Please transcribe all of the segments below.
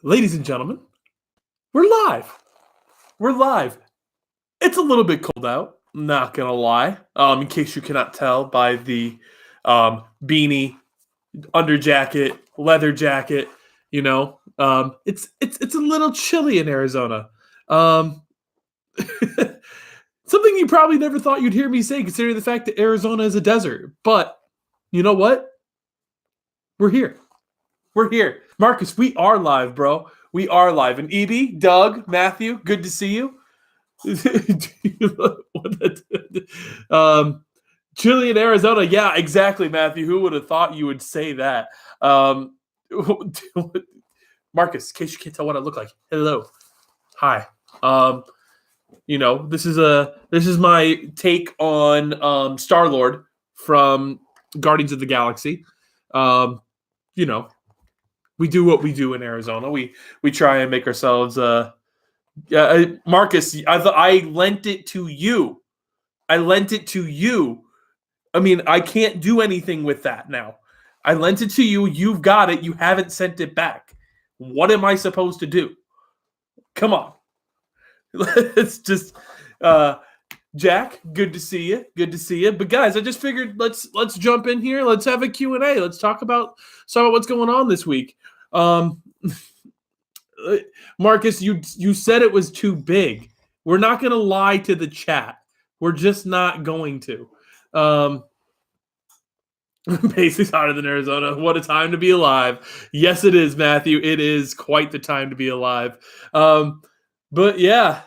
Ladies and gentlemen, we're live. We're live. It's a little bit cold out, not gonna lie. In case you cannot tell by the beanie, under jacket, leather jacket, it's a little chilly in Arizona. Um, something you probably never thought you'd hear me say, considering the fact that Arizona is a desert. But you know what? We're here. We're here. Marcus, we are live, bro. We are live. And EB, Doug, Matthew, good to see you. Chile in Arizona. Yeah, exactly, Matthew. Who would have thought you would say that? Marcus, in case you can't tell what I look like. Hello. Hi. This is my take on Star-Lord from Guardians of the Galaxy. We do what we do in Arizona. We try and make ourselves. Marcus, I lent it to you. I lent it to you. I mean, I can't do anything with that now. I lent it to you. You've got it. You haven't sent it back. What am I supposed to do? Come on. Let's just. Jack, good to see you. Good to see you. But guys, I just figured let's jump in here. Let's have a Q&A. Let's talk about some of what's going on this week. Marcus, you said it was too big. We're not going to lie to the chat. We're just not going to. Basically hotter than Arizona. What a time to be alive. Yes, it is, Matthew. It is quite the time to be alive. But yeah,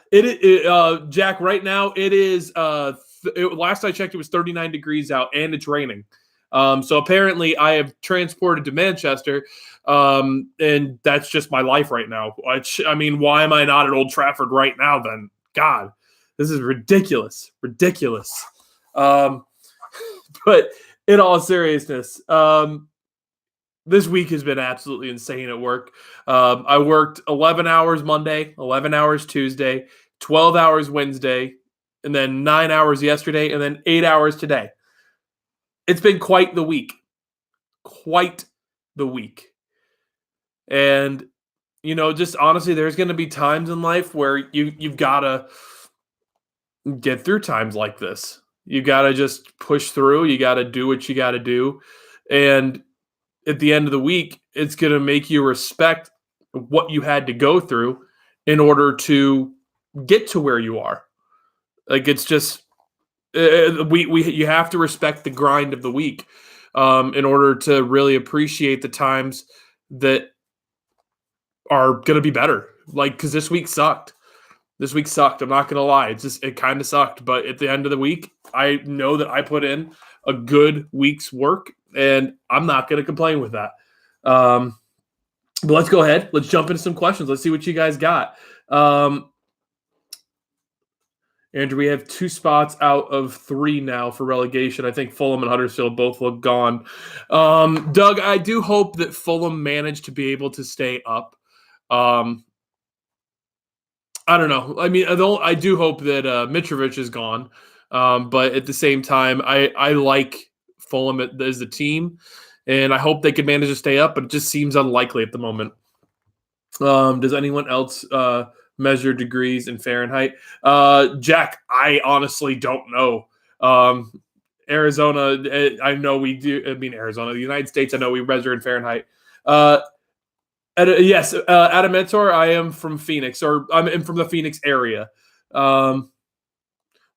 Jack, right now it is, last I checked, it was 39 degrees out and it's raining. So apparently I have transported to Manchester, and that's just my life right now. I mean, why am I not at Old Trafford right now then? God, this is ridiculous. Ridiculous. But in all seriousness, this week has been absolutely insane at work. I worked 11 hours Monday, 11 hours Tuesday, 12 hours Wednesday, and then 9 hours yesterday, and then 8 hours today. It's been quite the week. Quite the week. And, just honestly, there's going to be times in life where you've got to get through times like this. You got to just push through. You got to do what you got to do. And at the end of the week, it's going to make you respect what you had to go through in order to get to where you are. Like, it's just, you have to respect the grind of the week in order to really appreciate the times that are going to be better. Like, because this week sucked. This week sucked. I'm not going to lie. It kind of sucked. But at the end of the week, I know that I put in a good week's work, and I'm not going to complain with that. But let's go ahead. Let's jump into some questions. Let's see what you guys got. Andrew, we have 2 spots out of 3 now for relegation. I think Fulham and Huddersfield both look gone. Doug, I do hope that Fulham managed to be able to stay up. I don't know. I mean, I do hope that Mitrovic is gone. But at the same time, I like Fulham as a team, and I hope they could manage to stay up, but it just seems unlikely at the moment. Does anyone else measure degrees in Fahrenheit? Jack, I honestly don't know. Arizona, I know we do. I mean, Arizona, the United States, I know we measure in Fahrenheit. Yes, Adam Mentor, I am from Phoenix, or I'm from the Phoenix area.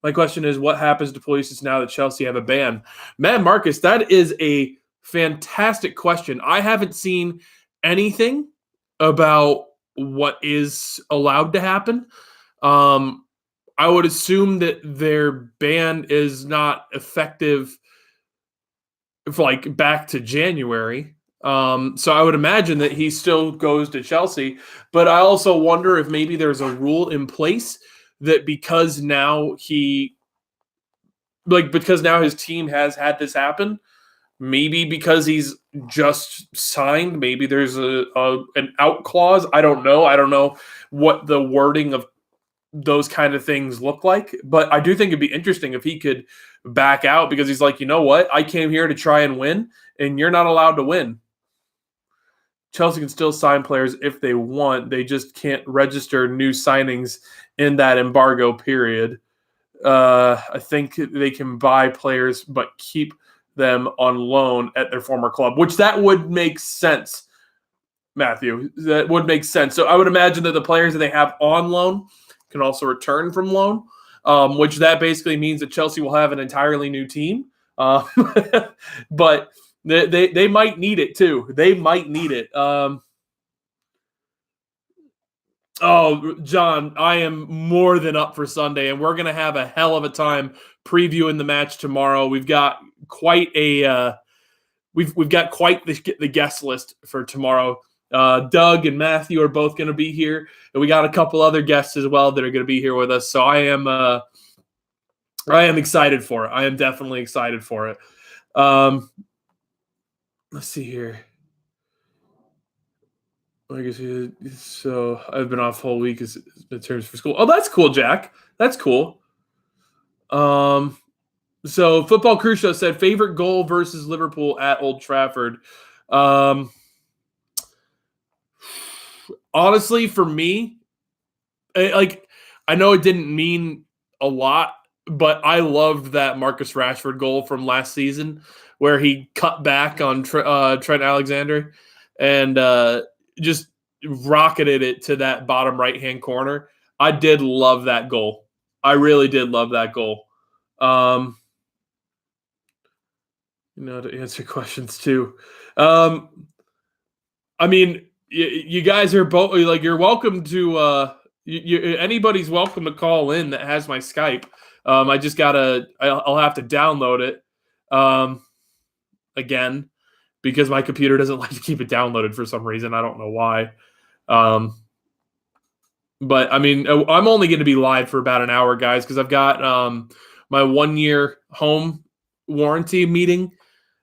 My question is, what happens to Pulisic now that Chelsea have a ban? Man, Marcus, that is a fantastic question. I haven't seen anything about what is allowed to happen. I would assume that their ban is not effective back to January. So I would imagine that he still goes to Chelsea. But I also wonder if maybe there's a rule in place that because now his team has had this happen, maybe because he's just signed, maybe there's an out clause. I don't know. I don't know what the wording of those kind of things look like, but I do think it'd be interesting if he could back out, because he's like, you know what? I came here to try and win, and you're not allowed to win. Chelsea can still sign players if they want. They just can't register new signings in that embargo period. I think they can buy players but keep them on loan at their former club, which that would make sense, Matthew. That would make sense. So I would imagine that the players that they have on loan can also return from loan, which that basically means that Chelsea will have an entirely new team. But they might need it too. They might need it. Oh, John, I am more than up for Sunday, and we're going to have a hell of a time previewing the match tomorrow. We've got quite a we've got quite the guest list for tomorrow. Doug and Matthew are both going to be here, and we got a couple other guests as well that are going to be here with us. So I am excited for it. I am definitely excited for it. Let's see here. I guess so. I've been off the whole week as midterms for school. Oh, that's cool, Jack. That's cool. So Football Crew Show said favorite goal versus Liverpool at Old Trafford. Honestly, for me, I know it didn't mean a lot, but I loved that Marcus Rashford goal from last season where he cut back on Trent Alexander and just rocketed it to that bottom right-hand corner. I did love that goal. I really did love that goal. To answer questions too. I mean, you guys are both you're welcome to anybody's welcome to call in that has my Skype. I just I'll have to download it again because my computer doesn't like to keep it downloaded for some reason. I don't know why. But I mean, I'm only going to be live for about an hour, guys, because I've got my 1-year home warranty meeting.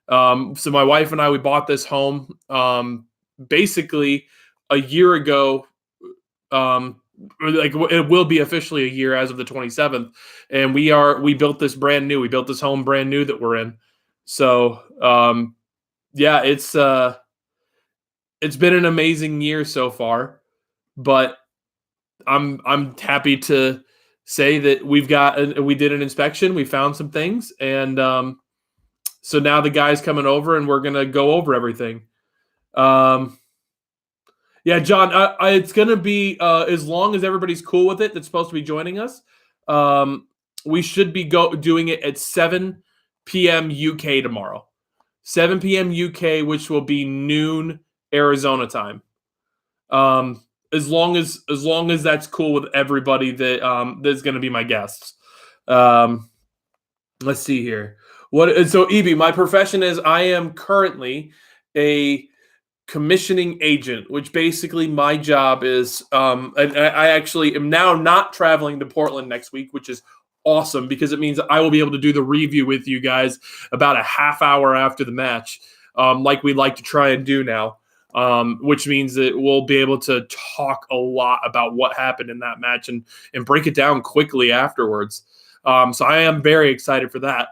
So my wife and I, we bought this home basically a year ago. It will be officially a year as of the 27th, and we built this brand new. We built this home brand new that we're in. So yeah, it's been an amazing year so far, but I'm happy to say that we did an inspection, we found some things, and so now the guy's coming over and we're gonna go over everything. Yeah, John, it's gonna be as long as everybody's cool with it that's supposed to be joining us. We should be doing it at 7 p.m. UK tomorrow. 7 p.m. UK, which will be noon Arizona time. As long as that's cool with everybody that's going to be my guests. Let's see here. So Evie, my profession is I am currently a commissioning agent, which basically my job is I actually am now not traveling to Portland next week, which is awesome because it means I will be able to do the review with you guys about a half hour after the match, like we like to try and do now. Which means that we'll be able to talk a lot about what happened in that match and break it down quickly afterwards. So I am very excited for that.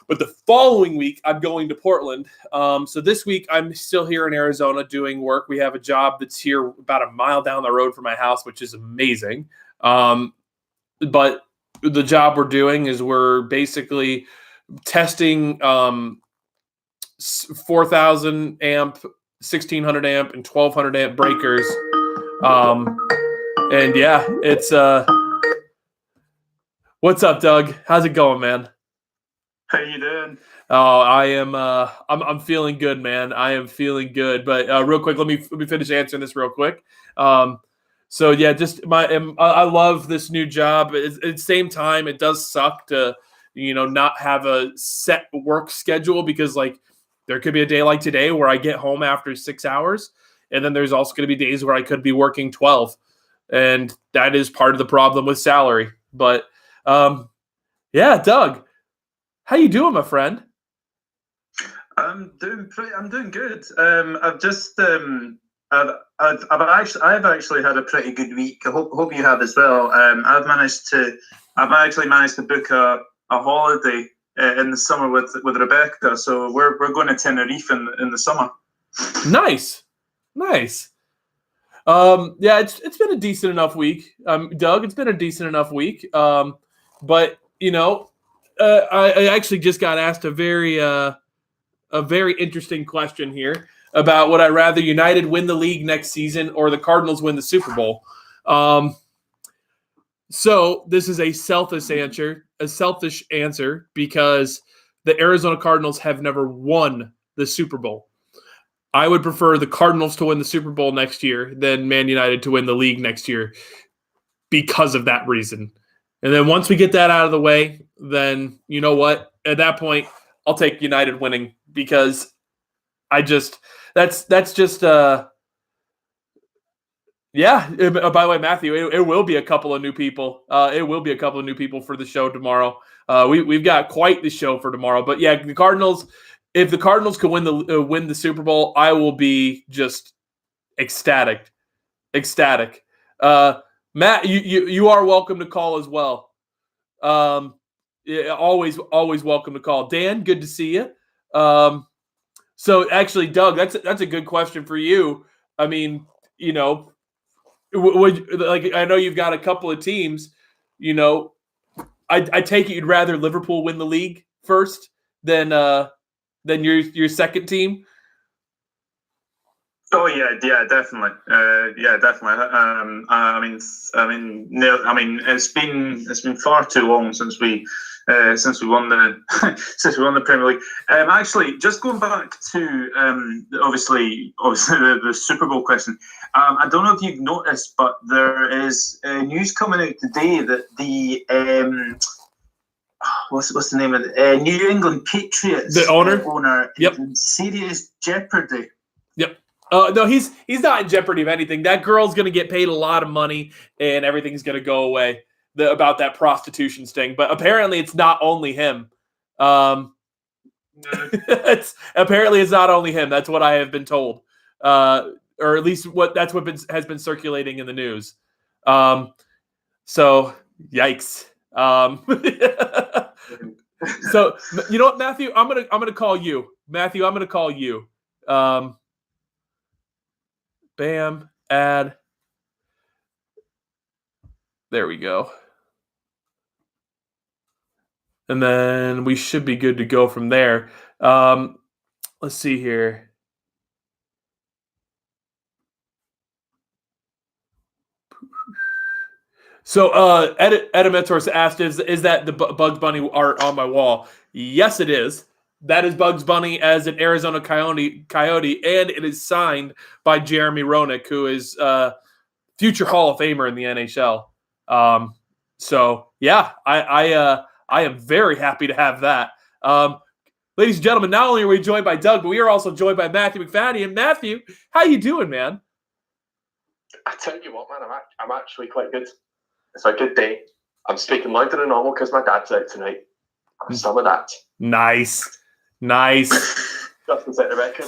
But the following week, I'm going to Portland. So this week, I'm still here in Arizona doing work. We have a job that's here about a mile down the road from my house, which is amazing. But the job we're doing is we're basically testing 4,000 amp 1,600 amp and 1,200 amp breakers. And yeah, it's what's up, Doug? How's it going, man? How you doing? Oh, I am I'm feeling good, man. I am feeling good. But real quick, let me finish answering this real quick. So yeah, just I love this new job. At the same time, it does suck to not have a set work schedule because there could be a day like today where I get home after 6 hours, and then there's also going to be days where I could be working 12, and that is part of the problem with salary. But yeah, Doug, how you doing, my friend? I'm doing good. I've actually had a pretty good week. I hope you have as well. I've actually managed to book a holiday in the summer with Rebecca, so we're going to Tenerife in the summer. Nice. Nice. Yeah, it's been a decent enough week, Doug. It's been a decent enough week. But I actually just got asked a very interesting question here about would I rather United win the league next season or the Cardinals win the Super Bowl. So this is a selfish answer because the Arizona Cardinals have never won the Super Bowl. I would prefer the Cardinals to win the Super Bowl next year than Man United to win the league next year because of that reason. And then once we get that out of the way, then you know what? At that point, I'll take United winning because that's just yeah. By the way, Matthew, it will be a couple of new people. It will be a couple of new people for the show tomorrow. We've got quite the show for tomorrow. But yeah, the Cardinals. If the Cardinals can win the Super Bowl, I will be just ecstatic. Matt, you are welcome to call as well. Yeah, always welcome to call. Dan, good to see you. So actually, Doug, that's a good question for you. I mean, I know you've got a couple of teams. I take it you'd rather Liverpool win the league first than your second team. Oh yeah, definitely. Definitely. It's been far too long since we won the Premier League. Actually, just going back to obviously the Super Bowl question. I don't know if you've noticed, but there is news coming out today that the what's the name of it? New England Patriots, the owner yep, in serious jeopardy. Yep. No, he's not in jeopardy of anything. That girl's going to get paid a lot of money, and everything's going to go away about that prostitution sting. But apparently, it's not only him. It's not only him. That's what I have been told, or at least has been circulating in the news. So yikes. So you know what, Matthew? I'm gonna call you. Matthew, I'm gonna call you. Bam, add. There we go. And then we should be good to go from there. Let's see here. So Edimentors asked, is that the Bugs Bunny art on my wall? Yes, it is. That is Bugs Bunny as an Arizona Coyote, and it is signed by Jeremy Roenick, who is future Hall of Famer in the NHL. So yeah, I am very happy to have that. Ladies and gentlemen, not only are we joined by Doug, but we are also joined by Matthew McFadden. And Matthew, how you doing, man? I tell you what, man, I'm actually quite good. It's a good day. I'm speaking louder than normal because my dad's out tonight. Some of that. Nice. Just to set the record,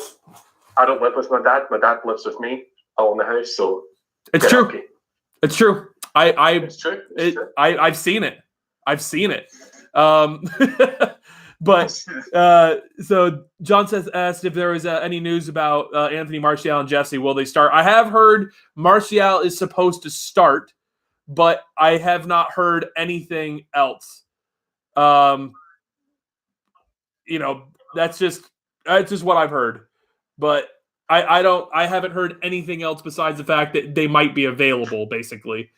I don't live with my dad. My dad lives with me. I own the house, so it's true. Happy. It's true. It's true. I've seen it. But so John asked if there was any news about Anthony Martial and Jesse. Will they start? I have heard Martial is supposed to start, but I have not heard anything else. That's just what I've heard. But I haven't heard anything else besides the fact that they might be available, basically.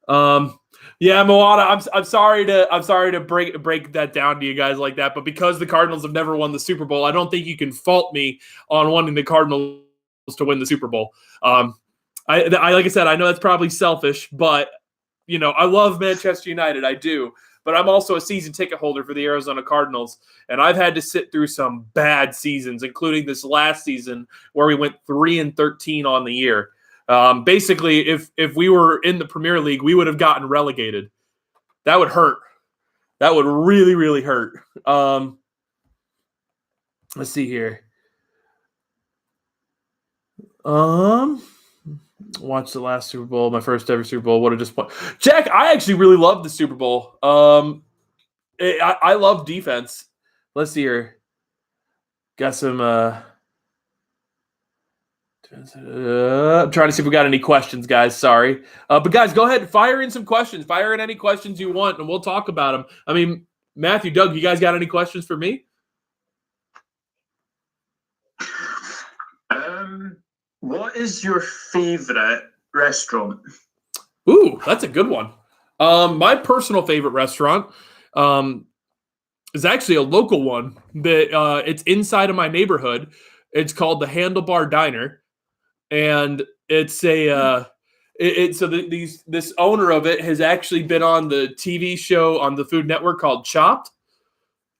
Yeah, Moana, I'm sorry to break that down to you guys like that, but because the Cardinals have never won the Super Bowl, I don't think you can fault me on wanting the Cardinals to win the Super Bowl. I like I said, I know that's probably selfish, but I love Manchester United, I do. But I'm also a season ticket holder for the Arizona Cardinals, and I've had to sit through some bad seasons, including this last season where we went 3-13 on the year. Basically, if we were in the Premier League, we would have gotten relegated. That would hurt. That would really, really hurt. Let's see here. Watched the last Super Bowl, my first ever Super Bowl. What a disappointment. Jack, I actually really loved the Super Bowl. I love defense. Let's see here. Got some I'm trying to see if we got any questions, guys. Sorry. But guys, go ahead. Fire in some questions. Fire in any questions you want, and we'll talk about them. I mean, Matthew, Doug, you guys got any questions for me? What is your favorite restaurant? Ooh, that's a good one. My personal favorite restaurant is actually a local one that it's inside of my neighborhood. It's called the Handlebar Diner, and it's a this owner of it has actually been on the TV show on the Food Network called Chopped,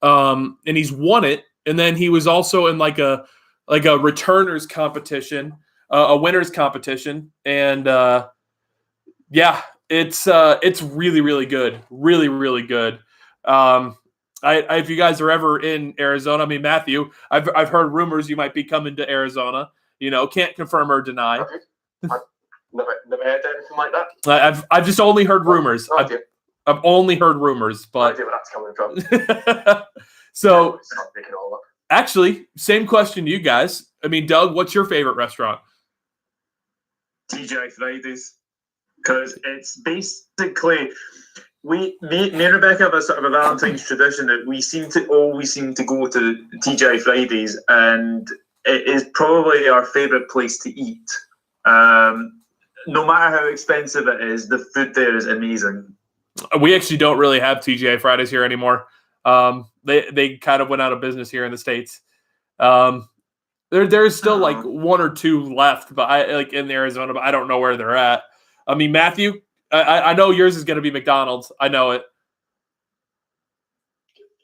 and he's won it. And then he was also in like a returners competition, a winners competition, and yeah, it's really really good, really really good. If you guys are ever in Arizona, I mean, Matthew, I've heard rumors you might be coming to Arizona. You know, can't confirm or deny. I've never heard anything like that. I've just only heard rumors. No idea. I've only heard rumors, No but idea where that's coming from. so Stop making it all up. actually, same question to you guys. I mean, Doug, what's your favorite restaurant? TGI Fridays, because it's basically me and Rebecca have a sort of a Valentine's tradition that we always seem to go to TGI Fridays, and it is probably our favorite place to eat. No matter how expensive it is, the food there is amazing. We actually don't really have TGI Fridays here anymore. They kind of went out of business here in the States. There's still like one or two left, but I like in Arizona, but I don't know where they're at. I mean, Matthew, I know yours is going to be McDonald's. I know it.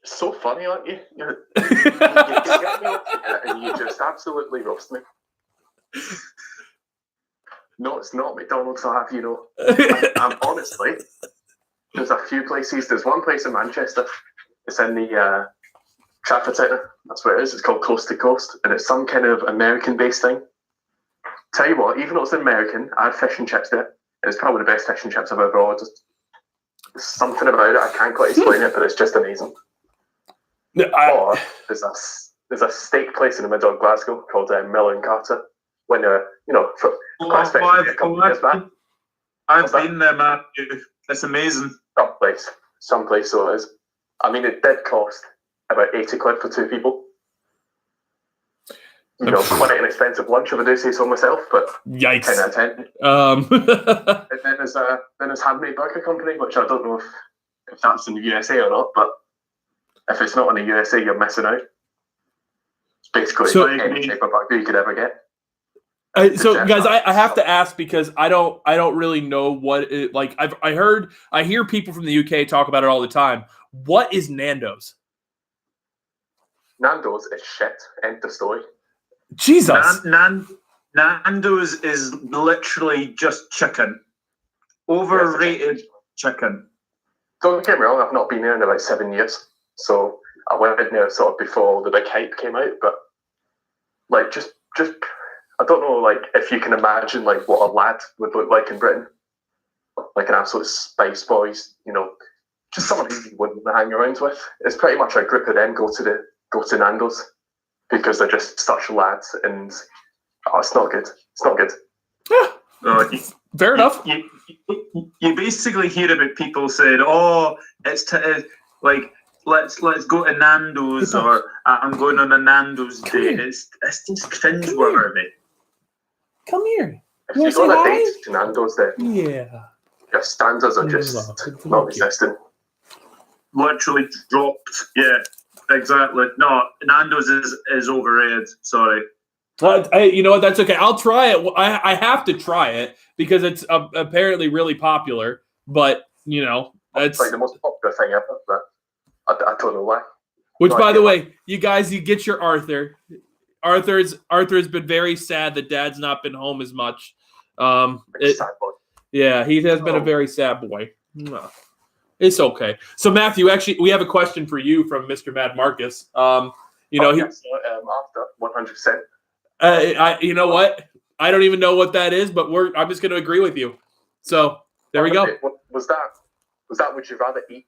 So funny, aren't you? You get me and you just absolutely roast me. No, it's not McDonald's. I'll have you know. I'm honestly, there's a few places. There's one place in Manchester. It's in the Trafford Centre. That's where it is. It's called Coast to Coast, and it's some kind of American-based thing. Tell you what, even though it's American, I had fish and chips there. And it's probably the best fish and chips I've ever ordered. There's something about it. I can't quite explain it, but it's just amazing. Or there's a steak place in the middle of Glasgow called Miller and Carter. When I've been there, Matthew. It's amazing. Some place so it is. I mean, it did cost about 80 quid for two people. You know, quite an expensive lunch if I do say so myself, but yikes. 10 out of 10. And then there's Handmade Burger Company, which I don't know if that's in the USA or not, but if it's not in the USA, you're missing out. It's basically any type of burger you could ever get. So guys, I have to ask because I don't really know what it like. I hear people from the UK talk about it all the time. What is Nando's? Nando's is shit. End of story. Jesus. Nando's is literally just chicken. Overrated chicken. Don't get me wrong, I've not been there in about 7 years. So I went in there sort of before the big hype came out, but like just I don't know like if you can imagine like what a lad would look like in Britain. Like an absolute spice boys, you know, just someone who you wouldn't hang around with. It's pretty much a group of them go to Nando's because they're just such lads, and it's not good. It's not good. Yeah. Fair enough. You basically hear about people saying, "Oh, it's like let's go to Nando's," or "I'm going on a Nando's date." It's just cringeworthy. Come here. If you go on a date to Nando's, then yeah, your standards are just non-existent. Literally dropped. Yeah, exactly. No, Nando's is overrated. Sorry. You know what? That's okay. I'll try it. I have to try it because it's apparently really popular. But you know, it's like the most popular thing ever. But I don't know why. Which, by the way, you guys, you get your Arthur. Arthur's been very sad that Dad's not been home as much. Sad boy. Yeah, he has been a very sad boy. No. It's okay. So Matthew, actually, we have a question for you from Mr. Mad Marcus. After 100%. You know what? I don't even know what that is, but I'm just going to agree with you. So there we go. Was that? Would you rather eat?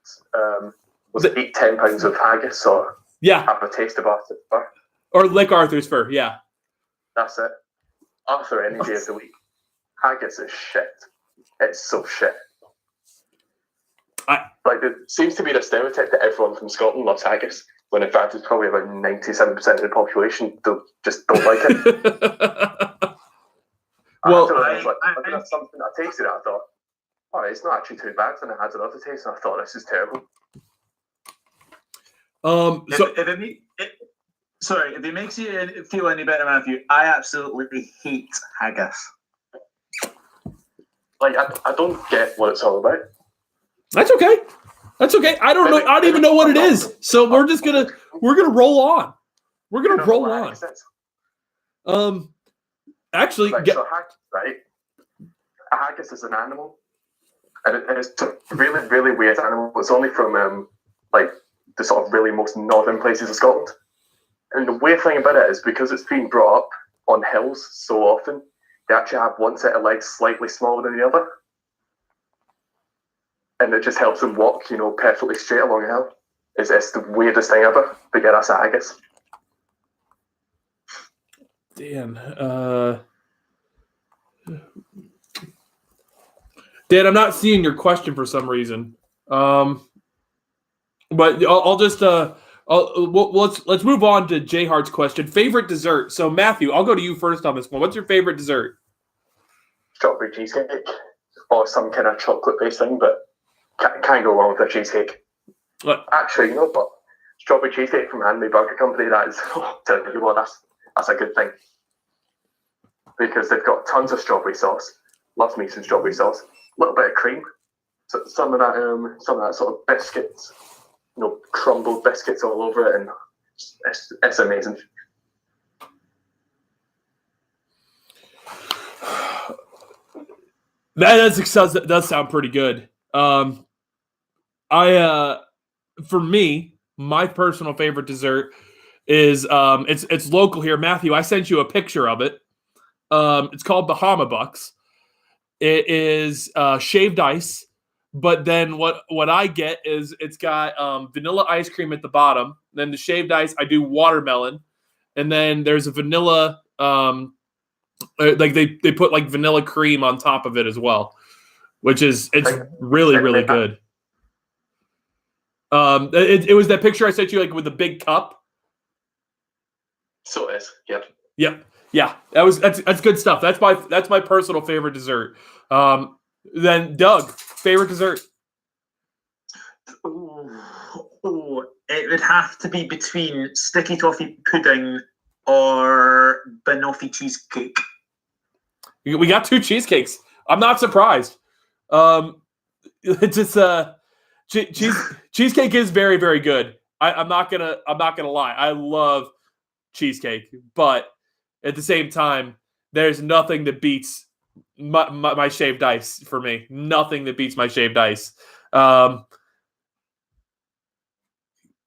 Eat 10 pounds of haggis or have a taste of Arthur's fur? Or lick Arthur's fur? Yeah. That's it. Arthur any day of the week. Haggis is shit. It's so shit. There seems to be the stereotype that everyone from Scotland loves haggis, when in fact it's probably about 97% of the population just don't like it. Well, I tasted it, I thought, oh, it's not actually too bad. And I had another taste, and I thought, this is terrible. If it makes you feel any better, Matthew, I absolutely hate haggis. I don't get what it's all about. That's okay. That's okay. I don't know. I don't even know what it is. So we're gonna roll on. We're gonna roll on. Actually, so a haggis is an animal, and it's a really, really weird animal. It's only from the sort of really most northern places of Scotland. And the weird thing about it is because it's being brought up on hills so often, they actually have one set of legs slightly smaller than the other. And it just helps them walk, perfectly straight along a hill. It's the weirdest thing ever. But yeah, that's a haggis. Dan, Dan, I'm not seeing your question for some reason. But I'll just let's move on to J Hart's question. Favorite dessert. So Matthew, I'll go to you first on this one. What's your favorite dessert? Strawberry cheesecake, or some kind of chocolate-based thing, but can't go wrong with a cheesecake. What? Actually, you know what? Strawberry cheesecake from Handmade Burger Company. That is, tell you what, that's a good thing, because they've got tons of strawberry sauce. Loves me some strawberry sauce. A little bit of cream. So some of that sort of biscuits, crumbled biscuits all over it, and it's amazing. That does sound pretty good. For me, my personal favorite dessert is it's local here. Matthew, I sent you a picture of it. It's called Bahama Bucks. It is shaved ice, but then what I get is it's got vanilla ice cream at the bottom. Then the shaved ice, I do watermelon, and then there's a vanilla they put like vanilla cream on top of it as well, it's really, really good. It was that picture I sent you, like with the big cup. So it is. Yep. Yep. Yeah. That's good stuff. That's my personal favorite dessert. Then Doug, favorite dessert. Oh, it would have to be between sticky toffee pudding or banoffee cheesecake. We got two cheesecakes. I'm not surprised. It's just cheesecake is very, very good. I'm not gonna lie. I love cheesecake, but at the same time, there's nothing that beats my shaved ice for me. Nothing that beats my shaved ice.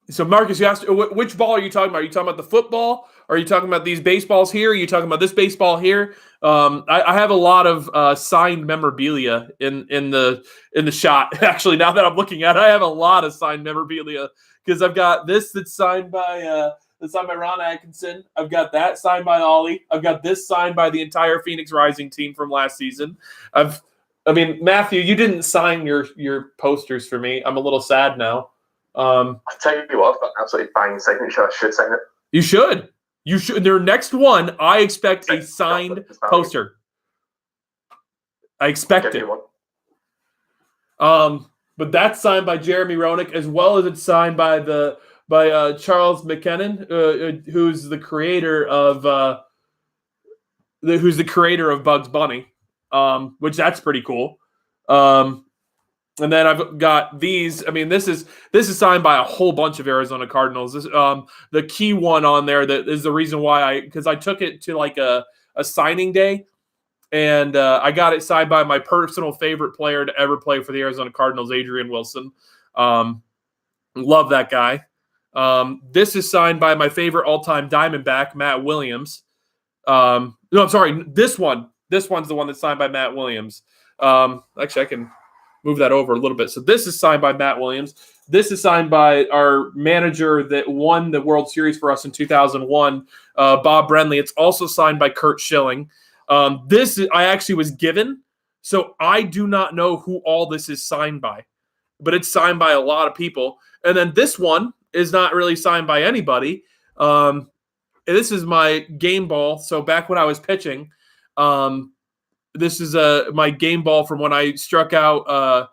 So Marcus, you asked which ball are you talking about? Are you talking about the football? Are you talking about these baseballs here? Are you talking about this baseball here? I have a lot of signed memorabilia in the shot. Actually, now that I'm looking at it, I have a lot of signed memorabilia because I've got this that's signed by Ron Atkinson. I've got that signed by Ollie. I've got this signed by the entire Phoenix Rising team from last season. Matthew, you didn't sign your posters for me. I'm a little sad now. I'll tell you what, I've got an absolutely bang signature. I should sign it. You should. Their next one, I expect a signed poster. I expect it. But that's signed by Jeremy Roenick, as well as it's signed by Charles McKinnon, who's the creator of Bugs Bunny, which that's pretty cool. And then I've got these. This is signed by a whole bunch of Arizona Cardinals. The key one on there that is the reason why because I took it to like a signing day, and I got it signed by my personal favorite player to ever play for the Arizona Cardinals, Adrian Wilson. Love that guy. This is signed by my favorite all-time Diamondback, Matt Williams. No, I'm sorry. This one's the one that's signed by Matt Williams. Actually, I can move that over a little bit. So this is signed by Matt Williams. This is signed by our manager that won the World Series for us in 2001, Bob Brenly. It's also signed by Curt Schilling. This I actually was given, so I do not know who all this is signed by, but it's signed by a lot of people. And then this one is not really signed by anybody. This is my game ball. So back when I was pitching, this is my game ball from when I struck out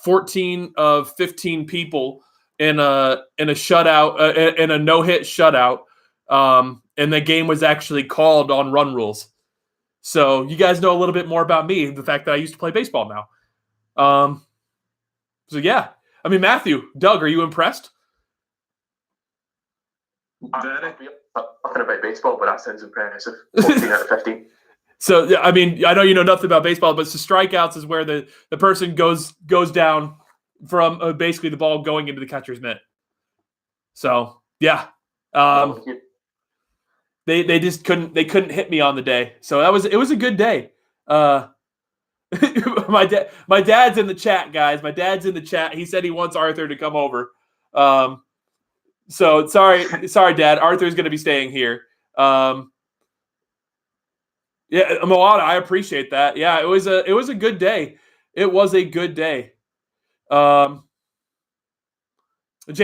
14 of 15 people in a shutout, in a no-hit shutout. And the game was actually called on run rules. So you guys know a little bit more about me, the fact that I used to play baseball now. So yeah, I mean, Matthew, Doug, are you impressed? Nothing about baseball, but that sounds impressive. 14 out of 15. So yeah, I mean, I know you know nothing about baseball, but the strikeouts is where the person goes down from basically the ball going into the catcher's mitt. So yeah, they just couldn't hit me on the day. So it was a good day. My dad's in the chat, guys. My dad's in the chat. He said he wants Arthur to come over. So sorry, Dad. Arthur's going to be staying here. Yeah, Moana, I appreciate that. Yeah, it was a good day. It was a good day. Jay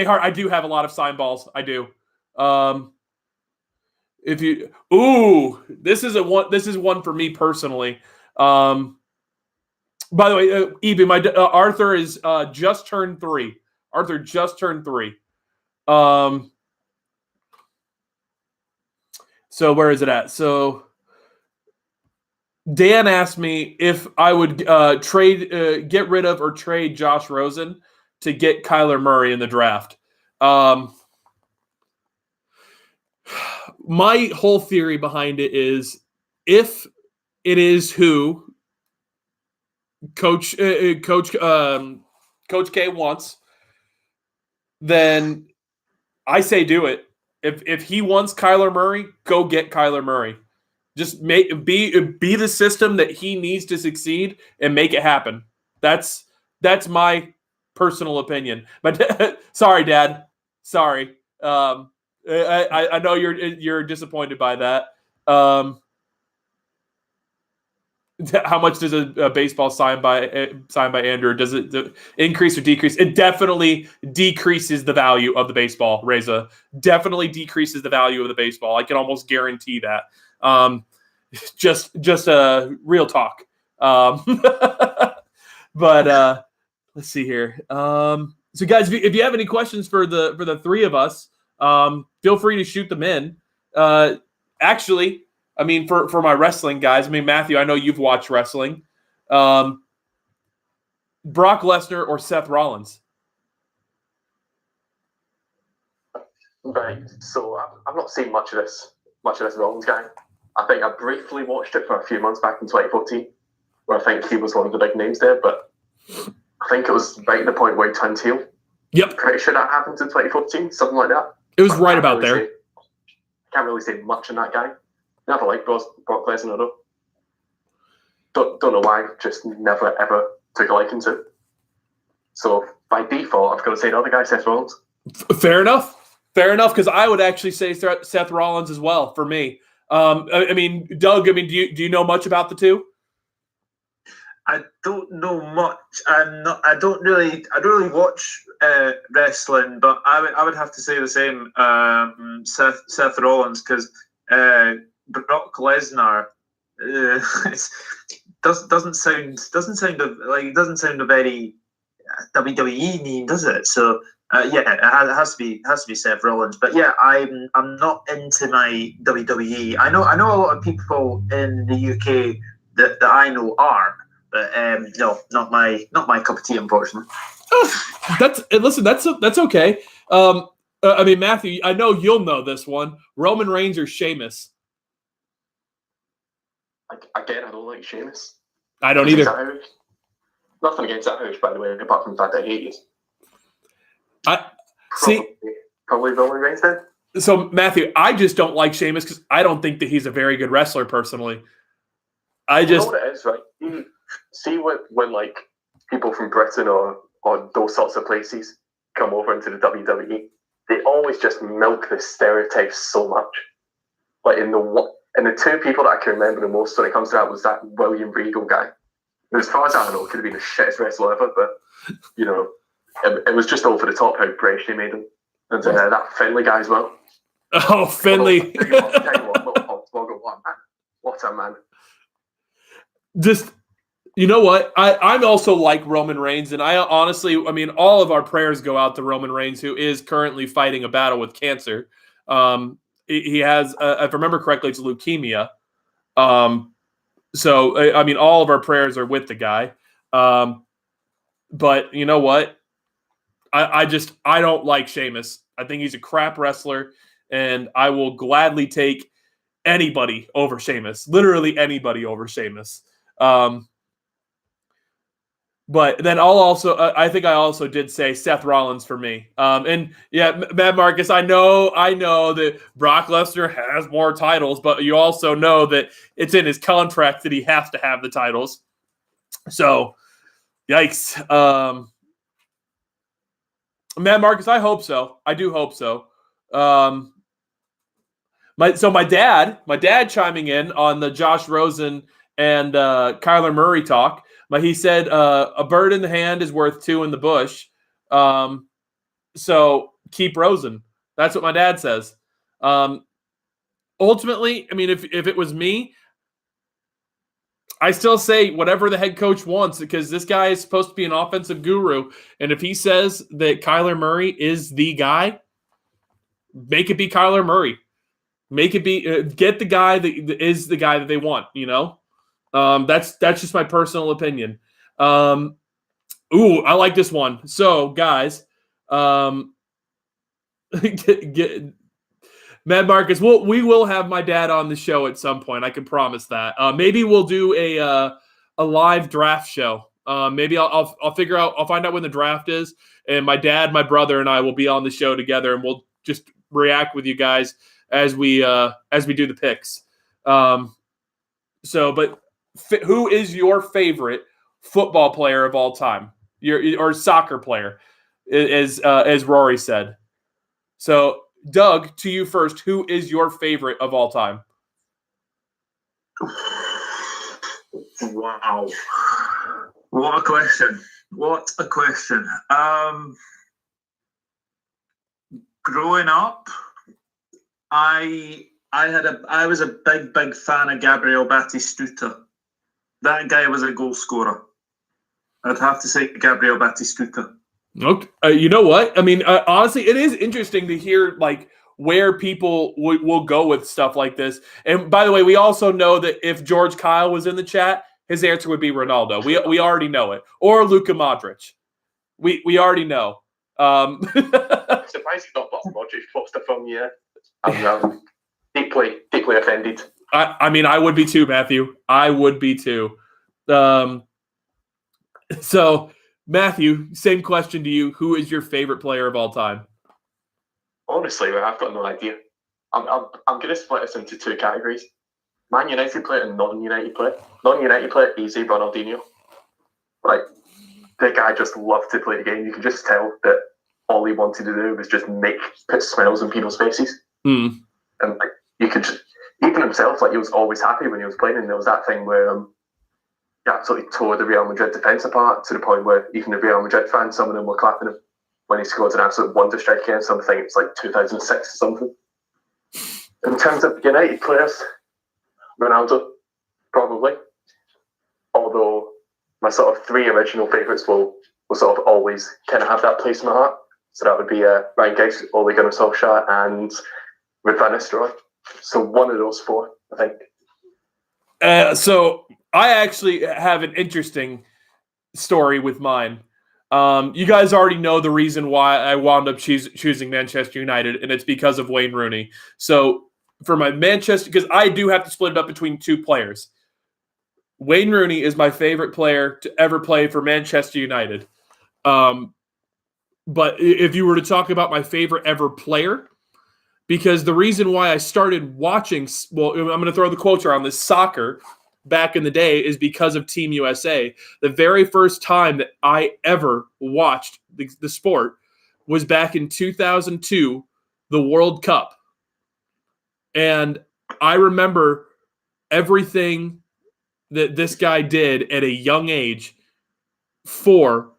Hart, I do have a lot of sign balls. I do. This is one for me personally. By the way, EB, Arthur is just turned 3. Arthur just turned 3. So where is it at? So Dan asked me if I would get rid of or trade Josh Rosen to get Kyler Murray in the draft. My whole theory behind it is if it is who Coach K wants, then I say do it. If he wants Kyler Murray, go get Kyler Murray. Just be the system that he needs to succeed and make it happen. That's my personal opinion. But sorry, Dad. Sorry. I know you're disappointed by that. How much does a baseball signed by Andrew? Does it increase or decrease? It definitely decreases the value of the baseball, Reza. Definitely decreases the value of the baseball. I can almost guarantee that. Just a real talk. But let's see here. So guys, if you have any questions for the three of us, feel free to shoot them in. Actually, I mean, for my wrestling guys, I mean, Matthew, I know you've watched wrestling. Brock Lesnar or Seth Rollins? Right. So I've not seen much of this Rollins guy. I think I briefly watched it for a few months back in 2014, where I think he was one of the big names there. But I think it was right at the point where he turned heel. Yep. Pretty sure that happened in 2014, something like that. It was right about there. I can't really say much on that guy. Never liked Brock Lesnar though. Don't know why. Just never ever took a liking to it. So by default, I've got to say the other guy, Seth Rollins. Fair enough. Because I would actually say Seth Rollins as well for me. I mean, Doug. I mean, do you know much about the two? I don't know much. I don't really watch wrestling, but I would have to say the same. Seth Rollins, because Brock Lesnar doesn't sound a very WWE name, does it? So yeah, it has to be Seth Rollins. But yeah, I'm not into my WWE. I know a lot of people in the UK that I know are. But no, not my cup of tea, unfortunately. That's okay. I mean, Matthew, I know you'll know this one. Roman Reigns or Sheamus? Again, I don't like Sheamus. I don't either. Nothing against that Irish, by the way, apart from the fact that I hate you. Probably Roman Reigns then. So Matthew, I just don't like Sheamus because I don't think that he's a very good wrestler personally. You know what it is, right? You see when like people from Britain or those sorts of places come over into the WWE, they always just milk the stereotypes so much. Like in And the two people that I can remember the most when it comes to that was that William Regal guy. And as far as I know, it could have been the shittest wrestler ever, but, you know, it was just over the top how British they made him. And that Finlay guy as well. Oh, Finlay. What a man. Just, you know what? I'm also like Roman Reigns, and I honestly, I mean, all of our prayers go out to Roman Reigns, who is currently fighting a battle with cancer. He has, if I remember correctly, it's leukemia. So, I mean, all of our prayers are with the guy. But you know what? I don't like Sheamus. I think he's a crap wrestler, and I will gladly take anybody over Sheamus. Literally anybody over Sheamus. But then I think I also did say Seth Rollins for me. And yeah, Matt Marcus, I know that Brock Lesnar has more titles, but you also know that it's in his contract that he has to have the titles. So, yikes. Matt Marcus, I hope so. I do hope so. My dad chiming in on the Josh Rosen and Kyler Murray talk. But he said a bird in the hand is worth two in the bush. So keep Rosen. That's what my dad says. Ultimately, I mean, if it was me, I still say whatever the head coach wants, because this guy is supposed to be an offensive guru. And if he says that Kyler Murray is the guy, make it be Kyler Murray. Make it be get the guy that is the guy that they want, you know? That's just my personal opinion. I like this one. So, guys, Matt Marcus, we will have my dad on the show at some point. I can promise that. Maybe we'll do a live draft show. Maybe I'll figure out. I'll find out when the draft is, and my dad, my brother, and I will be on the show together, and we'll just react with you guys as we do the picks. But who is your favorite football player of all time? Or soccer player, as Rory said. So, Doug, to you first. Who is your favorite of all time? Wow. What a question. Growing up, I was a big fan of Gabriel Batistuta. That guy was a goal scorer. I'd have to say Gabriel Batistuta. Okay. You know what? I mean, honestly, it is interesting to hear like where people will go with stuff like this. And by the way, we also know that if George Kyle was in the chat, his answer would be Ronaldo. We already know it. Or Luka Modric. We already know. I'm surprised he's not Luka Modric. What's the fun? Yeah. I'm deeply offended. I mean, I would be too, Matthew. I would be too. So, Matthew, same question to you. Who is your favorite player of all time? Honestly, I've got no idea. I'm going to split this into two categories. Man United player and non-United player. Non-United player, easy, Ronaldinho. Like, the guy just loved to play the game. You can just tell that all he wanted to do was just put smiles on people's faces. Mm. And like, you could just, even himself, like he was always happy when he was playing. And there was that thing where he absolutely tore the Real Madrid defence apart to the point where even the Real Madrid fans, some of them were clapping him when he scored an absolute wonder strike against something. It's like 2006 or something. In terms of United players, Ronaldo, probably. Although my sort of three original favourites will sort of always kind of have that place in my heart. So that would be Ryan Giggs, Ole Gunnar Solskjaer, and Ruud van Nistelrooy. So one of those four, I think. So I actually have an interesting story with mine. You guys already know the reason why I wound up choosing Manchester United, and it's because of Wayne Rooney. So for my Manchester, because I do have to split it up between two players. Wayne Rooney is my favorite player to ever play for Manchester United. But if you were to talk about my favorite ever player, because the reason why I started watching, well, I'm going to throw the quotes around this, soccer back in the day is because of Team USA. The very first time that I ever watched the sport was back in 2002, the World Cup. And I remember everything that this guy did at a young age for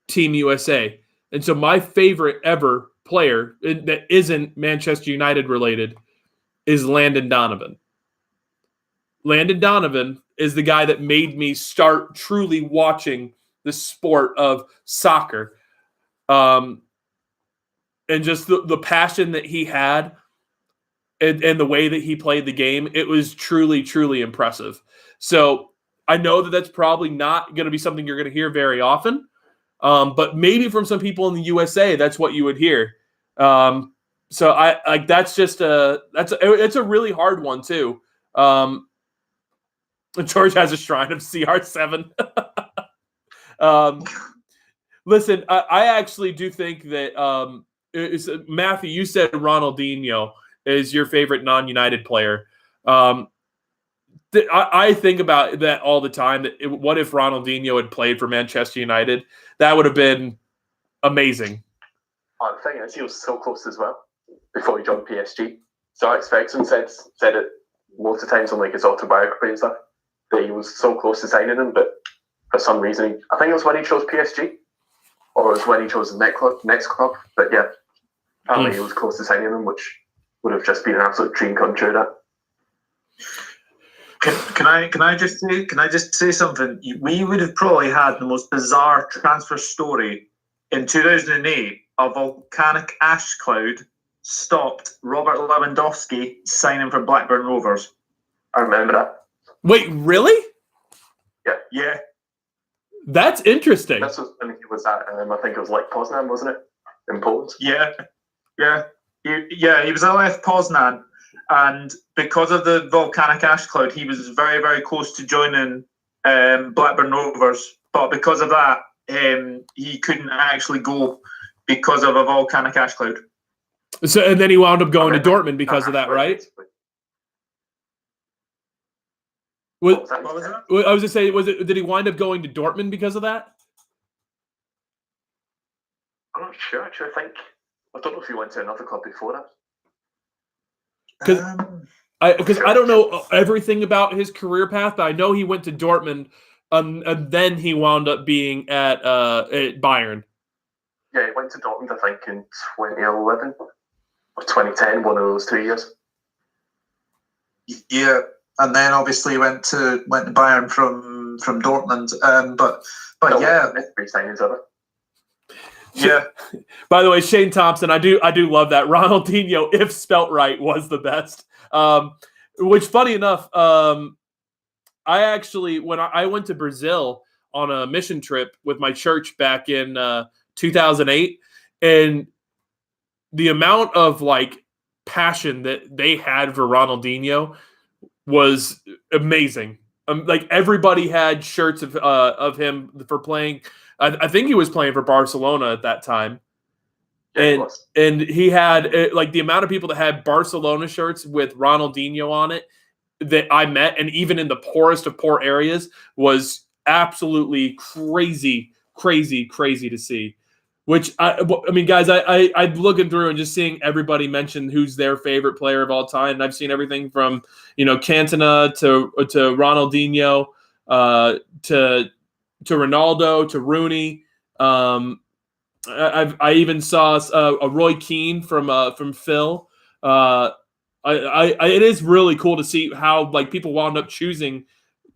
Team USA. And so my favorite ever player that isn't Manchester United related is Landon Donovan. Landon Donovan is the guy that made me start truly watching the sport of soccer. And just the passion that he had and the way that he played the game, it was truly, truly impressive. So I know that that's probably not going to be something you're going to hear very often, but maybe from some people in the USA, that's what you would hear. So I like that's just it's a really hard one too. George has a shrine of CR7. Listen, I actually do think that Matthew, you said Ronaldinho is your favorite non-United player. I think about that all the time. What if Ronaldinho had played for Manchester United? That would have been amazing. The thing is, he was so close as well before he joined PSG. So Alex Ferguson said it loads of times on like his autobiography and stuff, that he was so close to signing him, but for some reason, I think it was when he chose PSG, or it was when he chose the next club. But yeah, apparently he was close to signing him, which would have just been an absolute dream come true. That. Can I just say something? We would have probably had the most bizarre transfer story in 2008. A volcanic ash cloud stopped Robert Lewandowski signing for Blackburn Rovers. I remember that. Wait, really? Yeah. That's interesting. This was when he was at, I think it was like Poznan, wasn't it? In Poland? Yeah. He was at Lech Poznan, and because of the volcanic ash cloud, he was very, very close to joining Blackburn Rovers. But because of that, he couldn't actually go because of a volcanic ash cloud. So, and then he wound up going to Dortmund because of that, right? What was that? I was just saying, did he wind up going to Dortmund because of that? I'm not sure. Actually, I don't know if he went to another club before that. Because I don't know everything about his career path, but I know he went to Dortmund, and then he wound up being at Bayern. Yeah, he went to Dortmund, I think, in 2011 or 2010, one of those 2 years. Yeah, and then obviously he went to Bayern from Dortmund. But yeah, three signings of it. Yeah. By the way, Shane Thompson, I do love that. Ronaldinho, if spelt right, was the best. Which, funny enough, I actually, when I went to Brazil on a mission trip with my church back in 2008, and the amount of like passion that they had for Ronaldinho was amazing. Like everybody had shirts of him for playing. I think he was playing for Barcelona at that time. Yeah, and he had like the amount of people that had Barcelona shirts with Ronaldinho on it that I met, and even in the poorest of poor areas, was absolutely crazy to see. Which I mean, guys, I'm looking through and just seeing everybody mention who's their favorite player of all time. And I've seen everything from Cantona to Ronaldinho to Ronaldo to Rooney. I even saw a Roy Keane from Phil. It is really cool to see how like people wound up choosing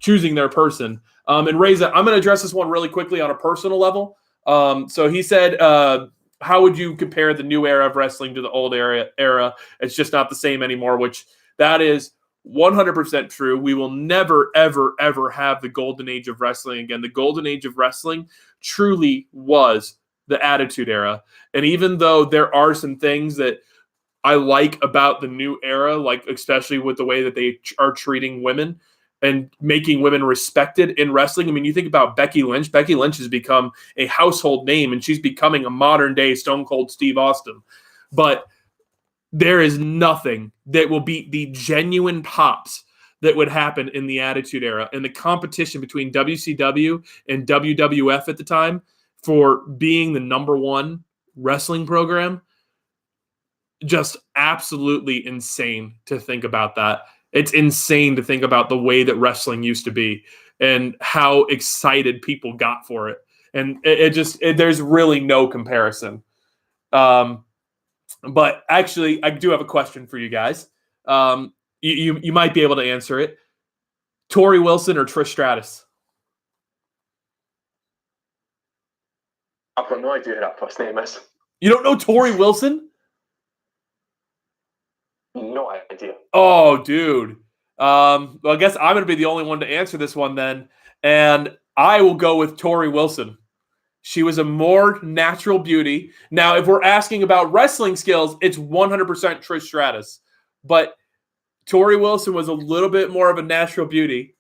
their person. And Reza, I'm going to address this one really quickly on a personal level. So he said, how would you compare the new era of wrestling to the old era? It's just not the same anymore, which that is 100% true. We will never, ever, ever have the golden age of wrestling again. The golden age of wrestling truly was the Attitude Era. And even though there are some things that I like about the new era, like especially with the way that they are treating women and making women respected in wrestling. I mean, you think about Becky Lynch. Becky Lynch has become a household name, and she's becoming a modern-day Stone Cold Steve Austin. But there is nothing that will beat the genuine pops that would happen in the Attitude Era. And the competition between WCW and WWF at the time for being the number one wrestling program, just absolutely insane to think about that. It's insane to think about the way that wrestling used to be and how excited people got for it. And there's really no comparison. But actually, I do have a question for you guys. You might be able to answer it. Tori Wilson or Trish Stratus? I've got no idea who that first name is. You don't know Tori Wilson? No idea. Oh, dude. Well, I guess I'm going to be the only one to answer this one then. And I will go with Tori Wilson. She was a more natural beauty. Now, if we're asking about wrestling skills, it's 100% Trish Stratus. But Tori Wilson was a little bit more of a natural beauty.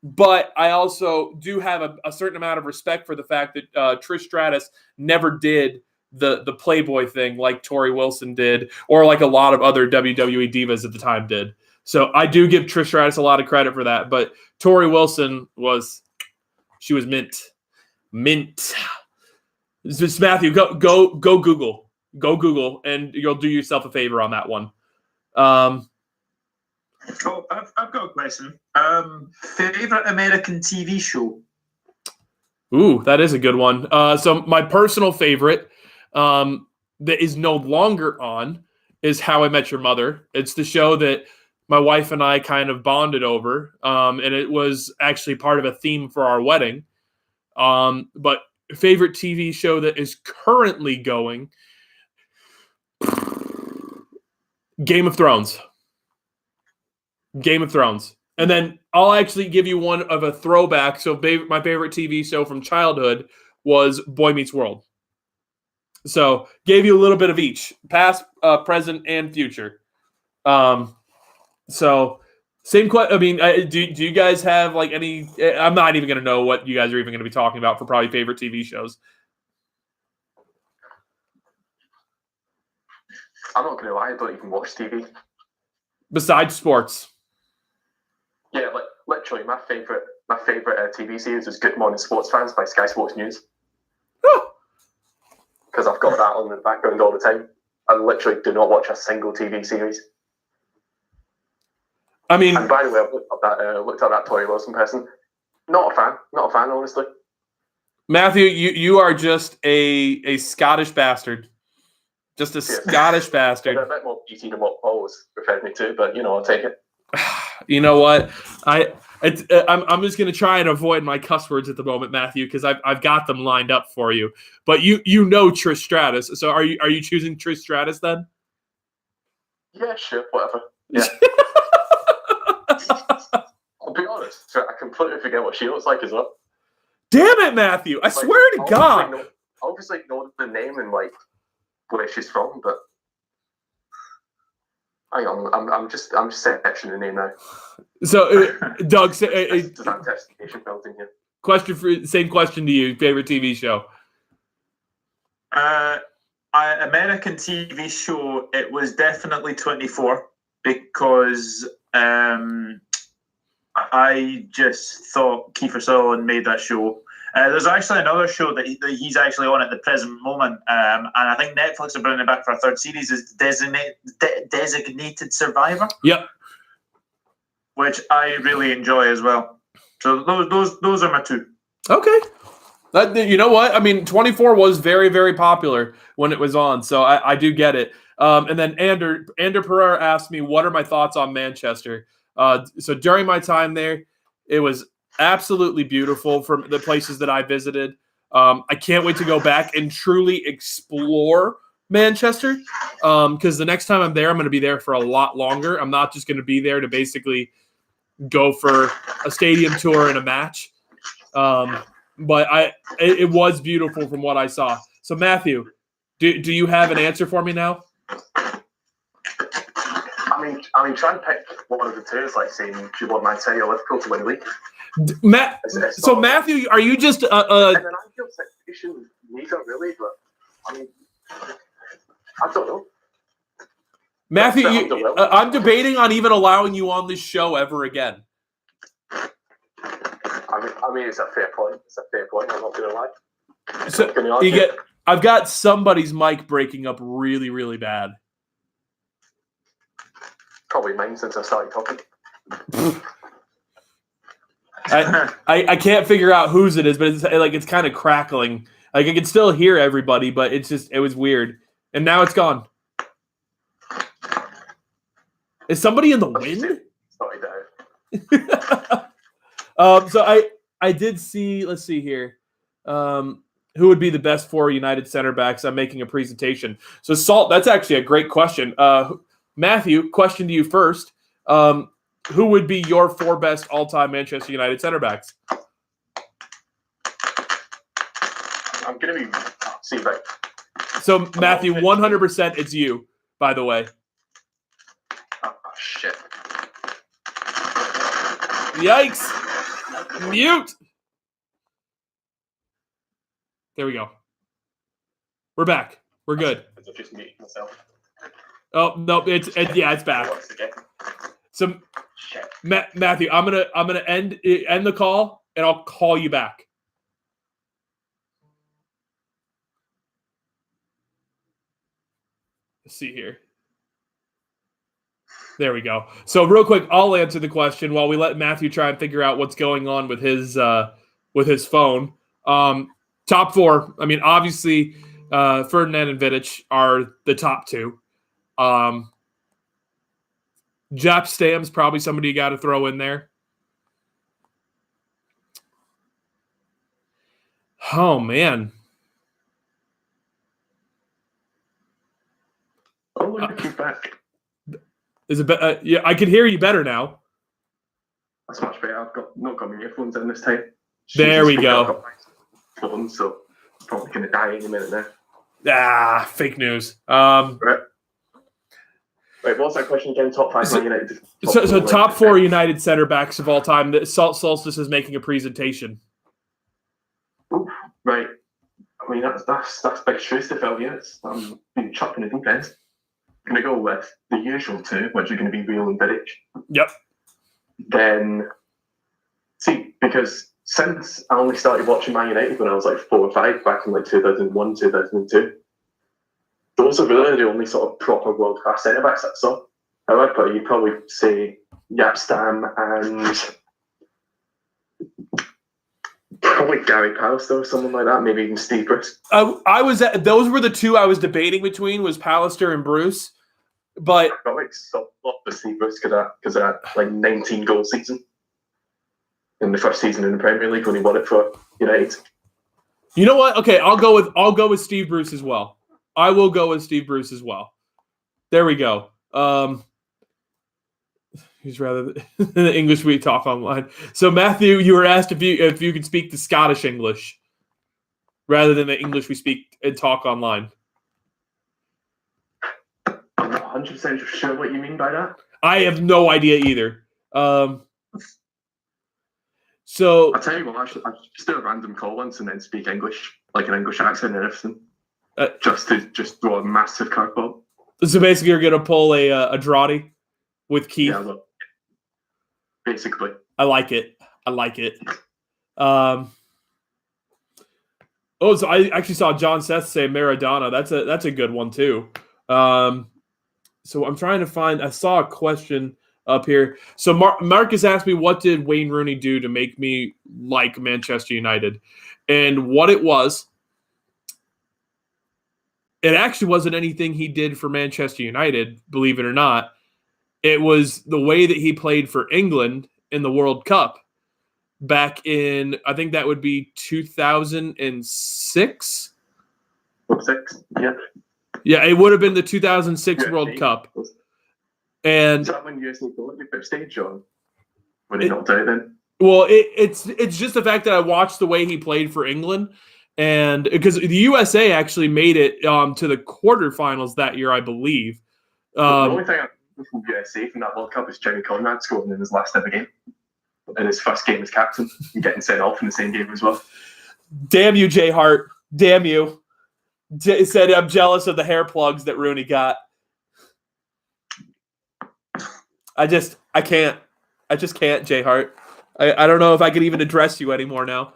But I also do have a certain amount of respect for the fact that Trish Stratus never did the Playboy thing like Tori Wilson did, or like a lot of other WWE divas at the time did. So I do give Trish Stratus a lot of credit for that. But Tori Wilson was mint. Mint. Just Matthew, go Google. Go Google, and you'll do yourself a favor on that one. Oh, I've got a question. Favorite American TV show? Ooh, that is a good one. So my personal favorite that is no longer on is How I Met Your Mother. It's the show that my wife and I kind of bonded over, and it was actually part of a theme for our wedding. But favorite TV show that is currently going, Game of Thrones. Game of Thrones. And then I'll actually give you one of a throwback. So my favorite TV show from childhood was Boy Meets World. So gave you a little bit of each, past, present, and future. So same question. I mean, do you guys have like any? I'm not even going to know what you guys are even going to be talking about for probably favorite TV shows. I'm not going to lie, I don't even watch TV. Besides sports. Yeah, like literally, my favorite TV series is Good Morning Sports Fans by Sky Sports News. Because I've got that on the background all the time. I literally do not watch a single TV series. I mean, and by the way, I've looked at that Tori Wilson person. Not a fan, honestly. Matthew, you are just a Scottish bastard. Just a Scottish bastard. A bit more beauty than what Paul was referring me to, but I'll take it. You know what? I'm just gonna try and avoid my cuss words at the moment, Matthew, because I've got them lined up for you. But you know Trish Stratus, so are you choosing Trish Stratus then? Yeah, sure, whatever. Yeah. I'll be honest, I completely forget what she looks like as well. Damn it, Matthew! I swear to God. I obviously know the name and like where she's from, but hang on, I'm just searching the name now. So, Doug, there's anticipation built in here. Same question to you. Favorite TV show? American TV show. It was definitely 24 because I just thought Kiefer Sutherland made that show. There's actually another show that he's actually on at the present moment, and I think Netflix are bringing it back for a third series. Is Designated Survivor? Yep. Which I really enjoy as well. So those are my two. Okay. You know what? I mean, 24 was very, very popular when it was on, so I do get it. And then Ander Pereira asked me, what are my thoughts on Manchester? So during my time there, it was absolutely beautiful from the places that I visited. I can't wait to go back and truly explore Manchester because the next time I'm there, I'm going to be there for a lot longer. I'm not just going to be there to basically go for a stadium tour and a match. But it was beautiful from what I saw. So Matthew, do you have an answer for me now? I mean, try and pick one of the two. It's like saying, do you want Man City or Liverpool to win the league? So Matthew, are you just in an ideal situation, neither really, but I mean, I don't know. Matthew, I'm debating on even allowing you on this show ever again. I mean, it's a fair point. I'm not going to lie. So I've got somebody's mic breaking up really, really bad. Probably mine since I started talking. I can't figure out whose it is, but it's kind of crackling. Like I can still hear everybody, but it was weird. And now it's gone. Is somebody in the wind? So I did see, let's see here. Who would be the best 4 United center backs? I'm making a presentation. So Salt, that's actually a great question. Matthew, question to you first. Who would be your 4 best all-time Manchester United center backs? I'm going to be... See, right. So, Matthew, 100% it's you, by the way. Oh, shit. Yikes! Mute! There we go. We're back. We're good. I just muted myself. Oh, no, it's back. So, Matthew, I'm gonna end the call, and I'll call you back. Let's see here. There we go. So real quick, I'll answer the question while we let Matthew try and figure out what's going on with his phone. Top 4. I mean, obviously, Ferdinand and Vidic are the top 2. Jaap Stam's probably somebody you got to throw in there. Oh man. Oh, look, he's back. Is it yeah, I can hear you better now. That's much better. I've not got my earphones in this time. There we go. Phone, so I'm probably going to die any minute now. Ah, fake news. Right. Wait, what's that question again? Top 5 Man United. So top 4 United center backs of all time. That Solstice is making a presentation. Ooh, right. I mean, that's big shoes to fill. Yeah, I'm being chucked in the deep end. I'm going to go with the usual 2, which are going to be Real and Vidic. Yep. Then, see, because since I only started watching Man United when I was like 4 or 5, back in like 2001, 2002, those are really the only sort of proper world-class centre-backs I saw. However, you'd probably say Jaap Stam and probably Gary Pallister or someone like that, maybe even Steve Bruce. Those were the 2 I was debating between, was Pallister and Bruce. But I got like stopped for Steve Bruce because of that like 19-goal season in the first season in the Premier League when he won it for United. You know what? Okay, I'll go with Steve Bruce as well. I will go with Steve Bruce as well. There we go. He's rather the English we talk online. So Matthew, you were asked if you could speak the Scottish English rather than the English we speak and talk online. I'm not 100% sure what you mean by that. I have no idea either. So I'll tell you what, I should just do a random call once and then speak English, like an English accent and everything. Just throw a massive curveball. So basically, you're gonna pull a Drawdy with Keith. Yeah, look, basically. I like it. So I actually saw John Seth say Maradona. That's a good one too. So I'm trying to find. I saw a question up here. So Marcus asked me, what did Wayne Rooney do to make me like Manchester United? And what it was, it actually wasn't anything he did for Manchester United, believe it or not. It was the way that he played for England in the World Cup back in, I think that would be 2006. 6, yeah. Yeah, it would have been the 2006 World Cup. And is that when USA got the fifth stage, or when he knocked out then? Well, it's just the fact that I watched the way he played for England, and because the USA actually made it to the quarterfinals that year, I believe. The only thing I know from USA from that World Cup is Jerry Conrad scoring in his last ever game, in his first game as captain, and getting sent off in the same game as well. Damn you, Jay Hart! Damn you! Said I'm jealous of the hair plugs that Rooney got. I just can't, Jay Hart. I don't know if I could even address you anymore now.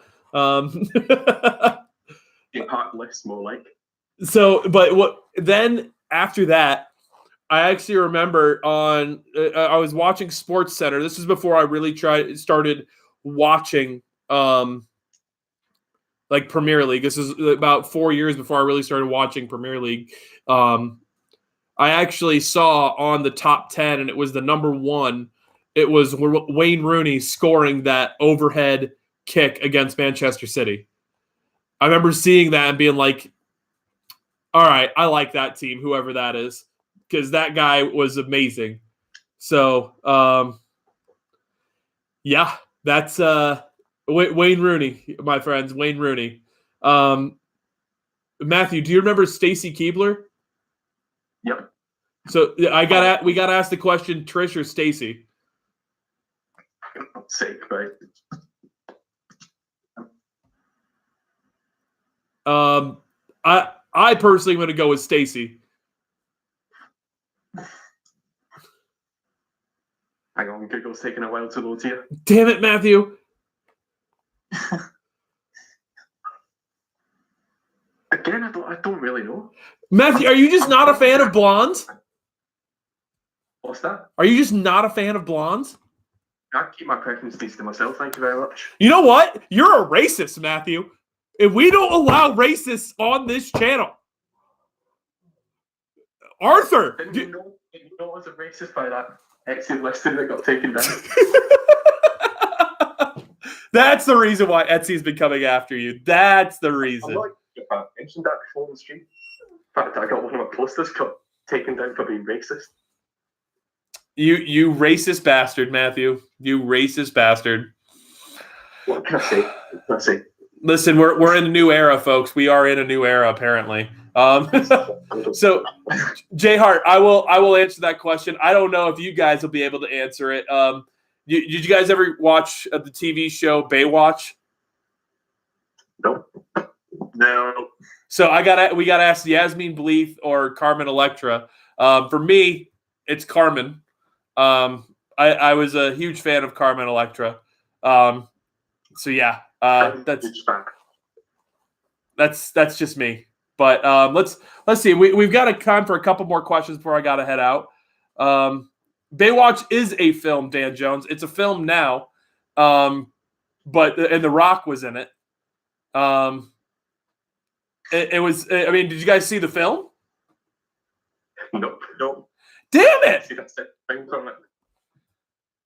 Heartless, more like. So, but what then after that, I actually remember I was watching Sports Center. This is before I really started watching like Premier League. This is about 4 years before I really started watching Premier League. I actually saw on the top 10, and it was the number 1. It was Wayne Rooney scoring that overhead kick against Manchester City. I remember seeing that and being like, all right, I like that team, whoever that is, because that guy was amazing. So, yeah, that's Wayne Rooney, my friends, Wayne Rooney. Matthew, do you remember Stacy Keibler? Yep. So we got to ask the question: Trish or Stacy? Sake, right? I personally am going to go with Stacy. Hang on, Google's taking a while to load here. Damn it, Matthew! Again, I don't really know. Matthew, are you just not a fan of blondes? What's that? Are you just not a fan of blondes? I keep my preferences to myself. Thank you very much. You know what? You're a racist, Matthew. If we don't allow racists on this channel, Arthur. Didn't you know I was a racist by that Etsy listing that got taken down? That's the reason why Etsy's been coming after you. That's the reason. I'm not if I mentioned that before on the stream. In fact, I got one of my posters got taken down for being racist. You racist bastard, Matthew. You racist bastard. What can I say? What can I say? Listen, we're in a new era, folks. We are in a new era, apparently. So, Jay Hart, I will answer that question. I don't know if you guys will be able to answer it. Did you guys ever watch the TV show Baywatch? No. So we got to ask Yasmin Bleeth or Carmen Electra. For me, it's Carmen. I was a huge fan of Carmen Electra. So yeah, that's just me. But let's see. We've got time for a couple more questions before I got to head out. Baywatch is a film, Dan Jones. It's a film now, but The Rock was in it. It was. I mean, did you guys see the film? No. Damn it! See, that's it. Thing from it.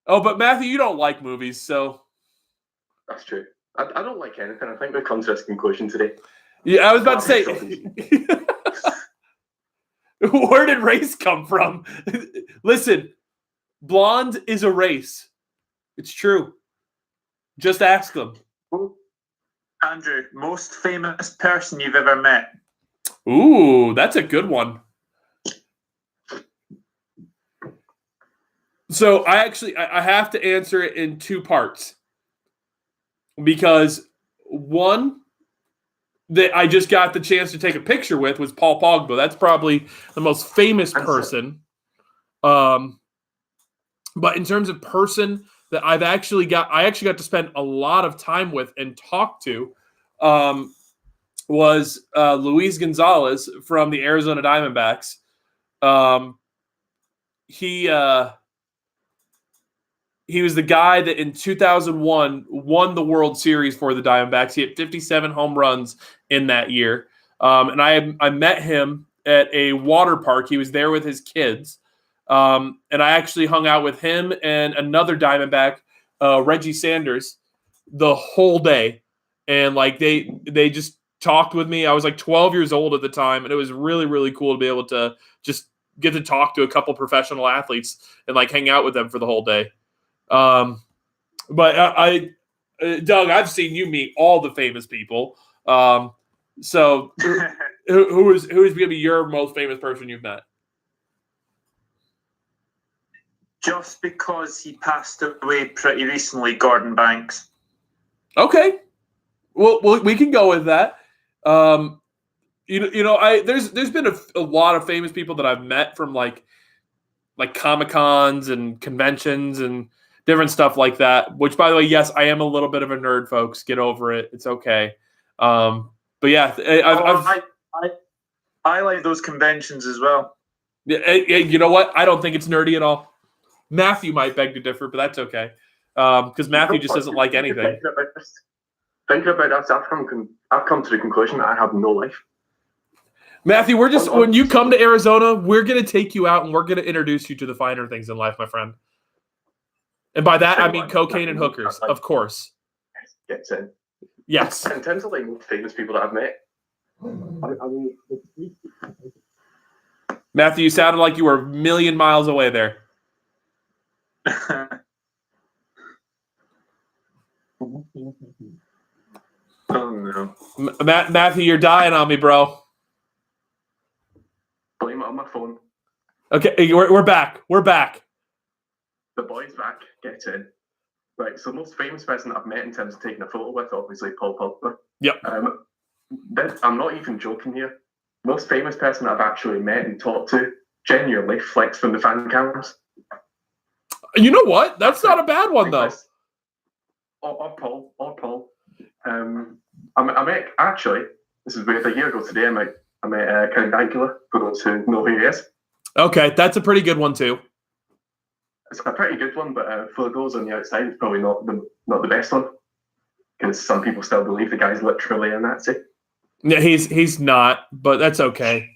Oh, but Matthew, you don't like movies, so That's true. I don't like anything. I think we've come to this conclusion today. yeah. I was about to say, where did race come from? Listen, blonde is a race. It's true. Just ask them. Andrew, most famous person you've ever met? Ooh, that's a good one. So I have to answer it in two parts. Because one that I just got the chance to take a picture with was Paul Pogba. That's probably the most famous person. But in terms of person that I actually got to spend a lot of time with and talk to was Luis Gonzalez from the Arizona Diamondbacks. He was the guy that in 2001 won the World Series for the Diamondbacks. He hit 57 home runs in that year. And I met him at a water park. He was there with his kids. And I actually hung out with him and another Diamondback, Reggie Sanders, the whole day. And like they just talked with me. I was like 12 years old at the time, and it was really, really cool to be able to just get to talk to a couple professional athletes and like hang out with them for the whole day. But Doug, I've seen you meet all the famous people. So who is going to be your most famous person you've met? Just because he passed away pretty recently, Gordon Banks. Okay. Well, we can go with that. There's been a lot of famous people that I've met from like Comic-Cons and conventions and different stuff like that, which, by the way, yes, I am a little bit of a nerd, folks. Get over it. It's okay. But yeah, I like those conventions as well. You know what? I don't think it's nerdy at all. Matthew might beg to differ, but that's okay. Because Matthew just doesn't like anything. Thinking about this, I've come to the conclusion that I have no life. Matthew, when you come to Arizona, we're going to take you out and we're going to introduce you to the finer things in life, my friend. And by that, I mean cocaine and hookers, of course. Gets in. Yes. In terms of like famous people that I've met, Matthew, you sounded like you were a million miles away there. Oh no, Matthew, you're dying on me, bro. blame it on my phone. Okay, we're back. We're back. The boy's back. Gets in. Right, so most famous person that I've met in terms of taking a photo with, obviously Paul Pogba. Yep. I'm not even joking here. Most famous person I've actually met and talked to, genuinely Flex from the fan cams. You know what? That's not a bad one, though. Or Paul. I met, actually, this is weird, a year ago today, I met Count Dankula, for those who know who he is. Okay, that's a pretty good one, too. It's a pretty good one, but for the goals on the outside, it's probably not the best one. Because some people still believe the guy's literally a Nazi. Yeah, he's not, but that's okay.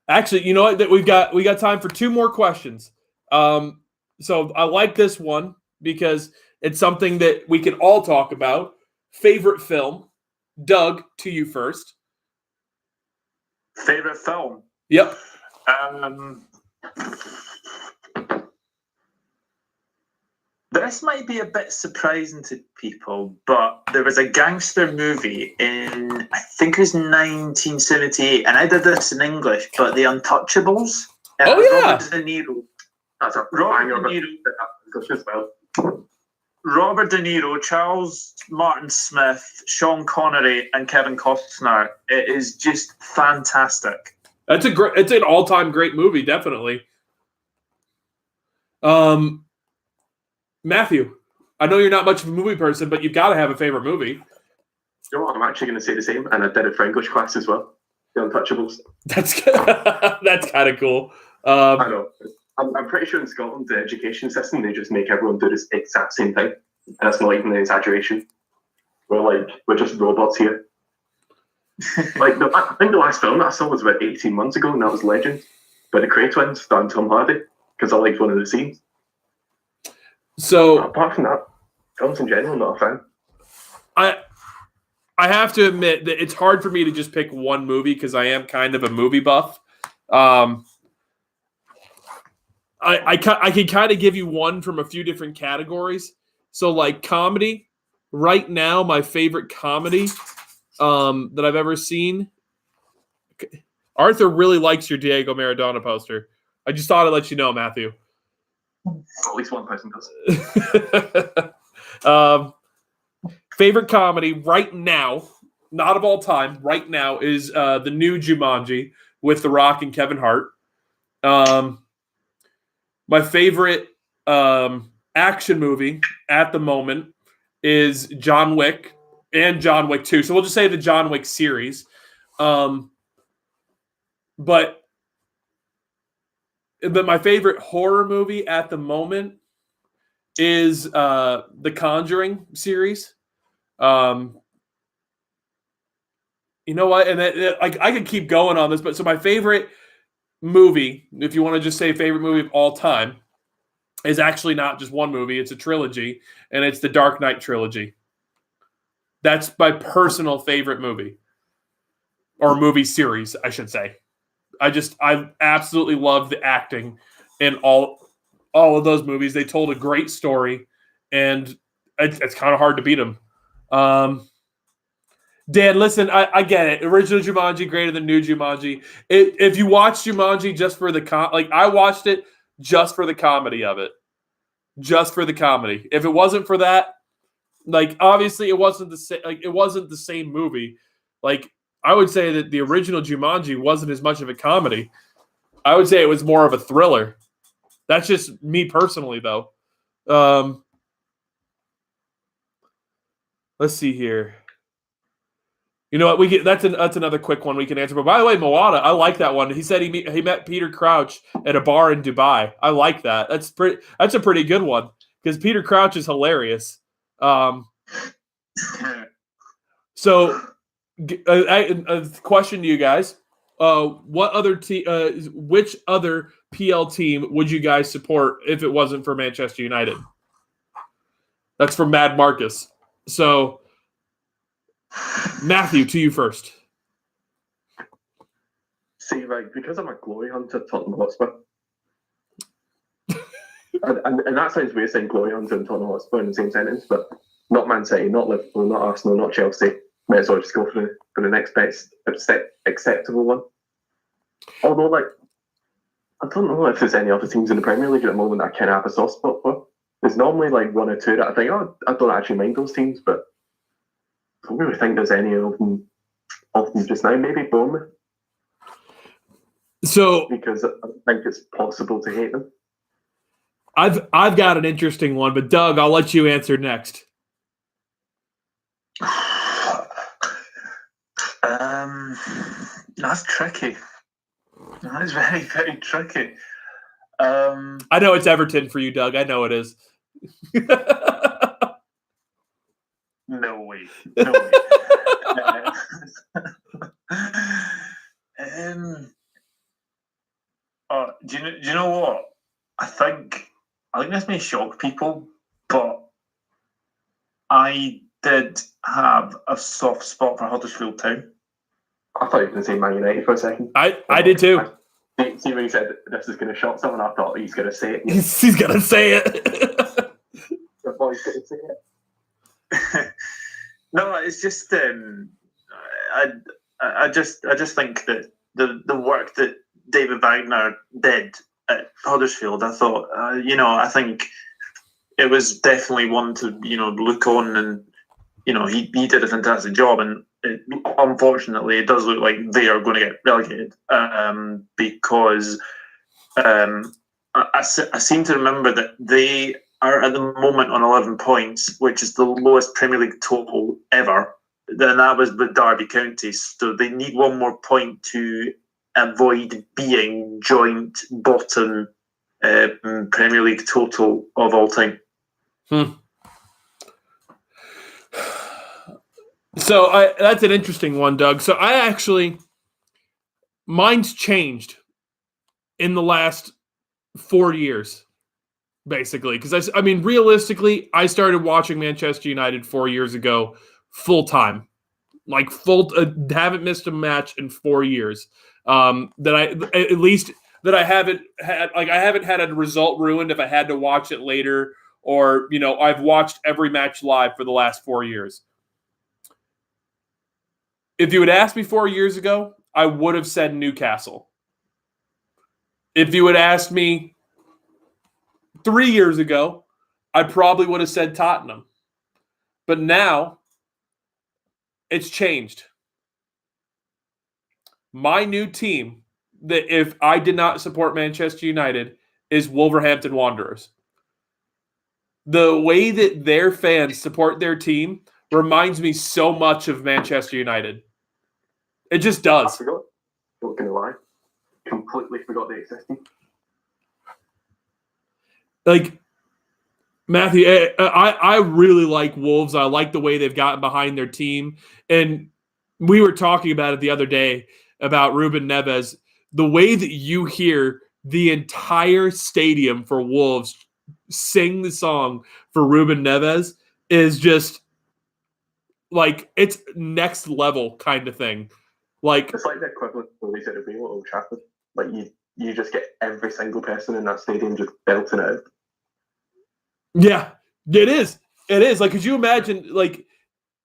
Actually, you know what? That we got time for 2 more questions. So I like this one because it's something that we can all talk about. Favorite film, Doug? To you first. Favorite film? Yep. This might be a bit surprising to people, but there was a gangster movie in, I think it was 1978, and I did this in English, but The Untouchables. Oh, yeah. Robert De Niro. That's a Robert banger, De Niro. as well. Robert De Niro, Charles Martin Smith, Sean Connery, and Kevin Costner. It is just fantastic. It's an all-time great movie, definitely. Matthew, I know you're not much of a movie person, but you've got to have a favorite movie. You know what? I'm actually going to say the same, and I did it for English class as well. The Untouchables. That's kind of cool. I know. I'm pretty sure in Scotland, the education system, they just make everyone do this exact same thing. And that's not even an exaggeration. We're just robots here. I think the last film that I saw was about 18 months ago, and that was Legend by the Cray twins, starring Tom Hardy, because I liked one of the scenes. So apart from that, films in general, not a fan. I have to admit that it's hard for me to just pick one movie because I am kind of a movie buff. I can kind of give you one from a few different categories. So like comedy, right now my favorite comedy that I've ever seen. Arthur really likes your Diego Maradona poster. I just thought I'd let you know, Matthew. At least one person does. Favorite comedy right now, not of all time, right now is the new Jumanji with The Rock and Kevin Hart. My favorite action movie at the moment is John Wick and John Wick 2. So we'll just say the John Wick series. But my favorite horror movie at the moment is the Conjuring series. You know what? And I could keep going on this, but so my favorite movie, if you want to just say favorite movie of all time, is actually not just one movie. It's a trilogy, and it's the Dark Knight trilogy. That's my personal favorite movie. Or movie series, I should say. I absolutely love the acting in all of those movies. They told a great story, and it's kind of hard to beat them. Dan, listen, I get it. Original Jumanji greater than new Jumanji. If you watch Jumanji just for the I watched it just for the comedy of it, just for the comedy. If it wasn't for that, obviously it wasn't the same movie. I would say that the original Jumanji wasn't as much of a comedy. I would say it was more of a thriller. That's just me personally, though. Let's see here. You know what? That's another quick one we can answer. But by the way, Moana, I like that one. He said he met Peter Crouch at a bar in Dubai. I like that. That's a pretty good one because Peter Crouch is hilarious. So, a question to you guys: what other which other PL team would you guys support if it wasn't for Manchester United? That's from Mad Marcus. So, Matthew, to you first. See, like, because I'm a glory hunter, Tottenham Hotspur. and that sounds weird saying glory hunter and Tottenham Hotspur in the same sentence, but not Man City, not Liverpool, not Arsenal, not Chelsea. Might as well just go for the next best acceptable one. Although, like, I don't know if there's any other teams in the Premier League at the moment that I kind of have a soft spot for. There's normally like one or two that I think, oh, I don't actually mind those teams, but I don't really think there's any of them just now. Maybe Bournemouth. So, because I think it's possible to hate them. I've got an interesting one, but Doug, I'll let you answer next. That's tricky. That is very, very tricky. I know it's Everton for you, Doug. I know it is. No way. No way. Do you know what? I think this may shock people, but I did have a soft spot for Huddersfield Town. I thought you were going to say Man United for a second. I did too. See when he said this is going to shock someone, I thought he's going to say it. He's going to say it. I thought he's going to say it. No, it's just I just think that the work that David Wagner did at Huddersfield, I thought I think it was definitely one to look on, and he did a fantastic job, and unfortunately it does look like they are going to get relegated because I seem to remember that they are at the moment on 11 points, which is the lowest Premier League total ever. Then that was with Derby County. So they need one more point to avoid being joint bottom Premier League total of all time. So that's an interesting one, Doug. So mine's changed in the last 4 years. Basically, because realistically, I started watching Manchester United 4 years ago, full time, like haven't missed a match in 4 years. That I haven't had a result ruined if I had to watch it later, or I've watched every match live for the last 4 years. If you had asked me 4 years ago, I would have said Newcastle. If you had asked me 3 years ago, I probably would have said Tottenham. But now, it's changed. My new team, that if I did not support Manchester United, is Wolverhampton Wanderers. The way that their fans support their team reminds me so much of Manchester United. It just does. I forgot. Not going to lie. Completely forgot they existed. Like, Matthew, I really like Wolves. I like the way they've gotten behind their team. And we were talking about it the other day about Ruben Neves. The way that you hear the entire stadium for Wolves sing the song for Ruben Neves is just like, it's next level kind of thing. Like, it's like the equivalent of what they said at Old Trafford. Like, you just get every single person in that stadium just belting it out. Yeah, it is. It is. Like, could you imagine, like,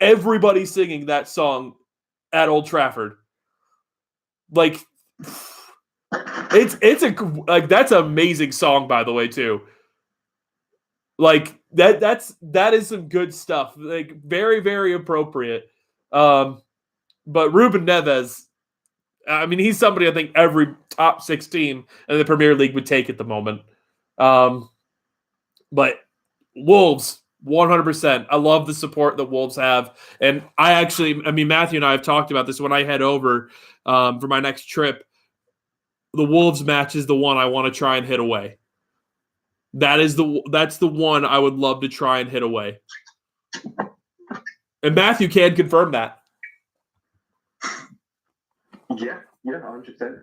everybody singing that song at Old Trafford? Like, that's an amazing song, by the way, too. Like, that is some good stuff. Like, very, very appropriate. But Ruben Neves, he's somebody I think every top 6 team in the Premier League would take at the moment. But Wolves, 100%. I love the support that Wolves have. And Matthew and I have talked about this when I head over for my next trip. The Wolves match is the one I want to try and hit away. That's the one I would love to try and hit away. And Matthew can confirm that. Yeah, 100%.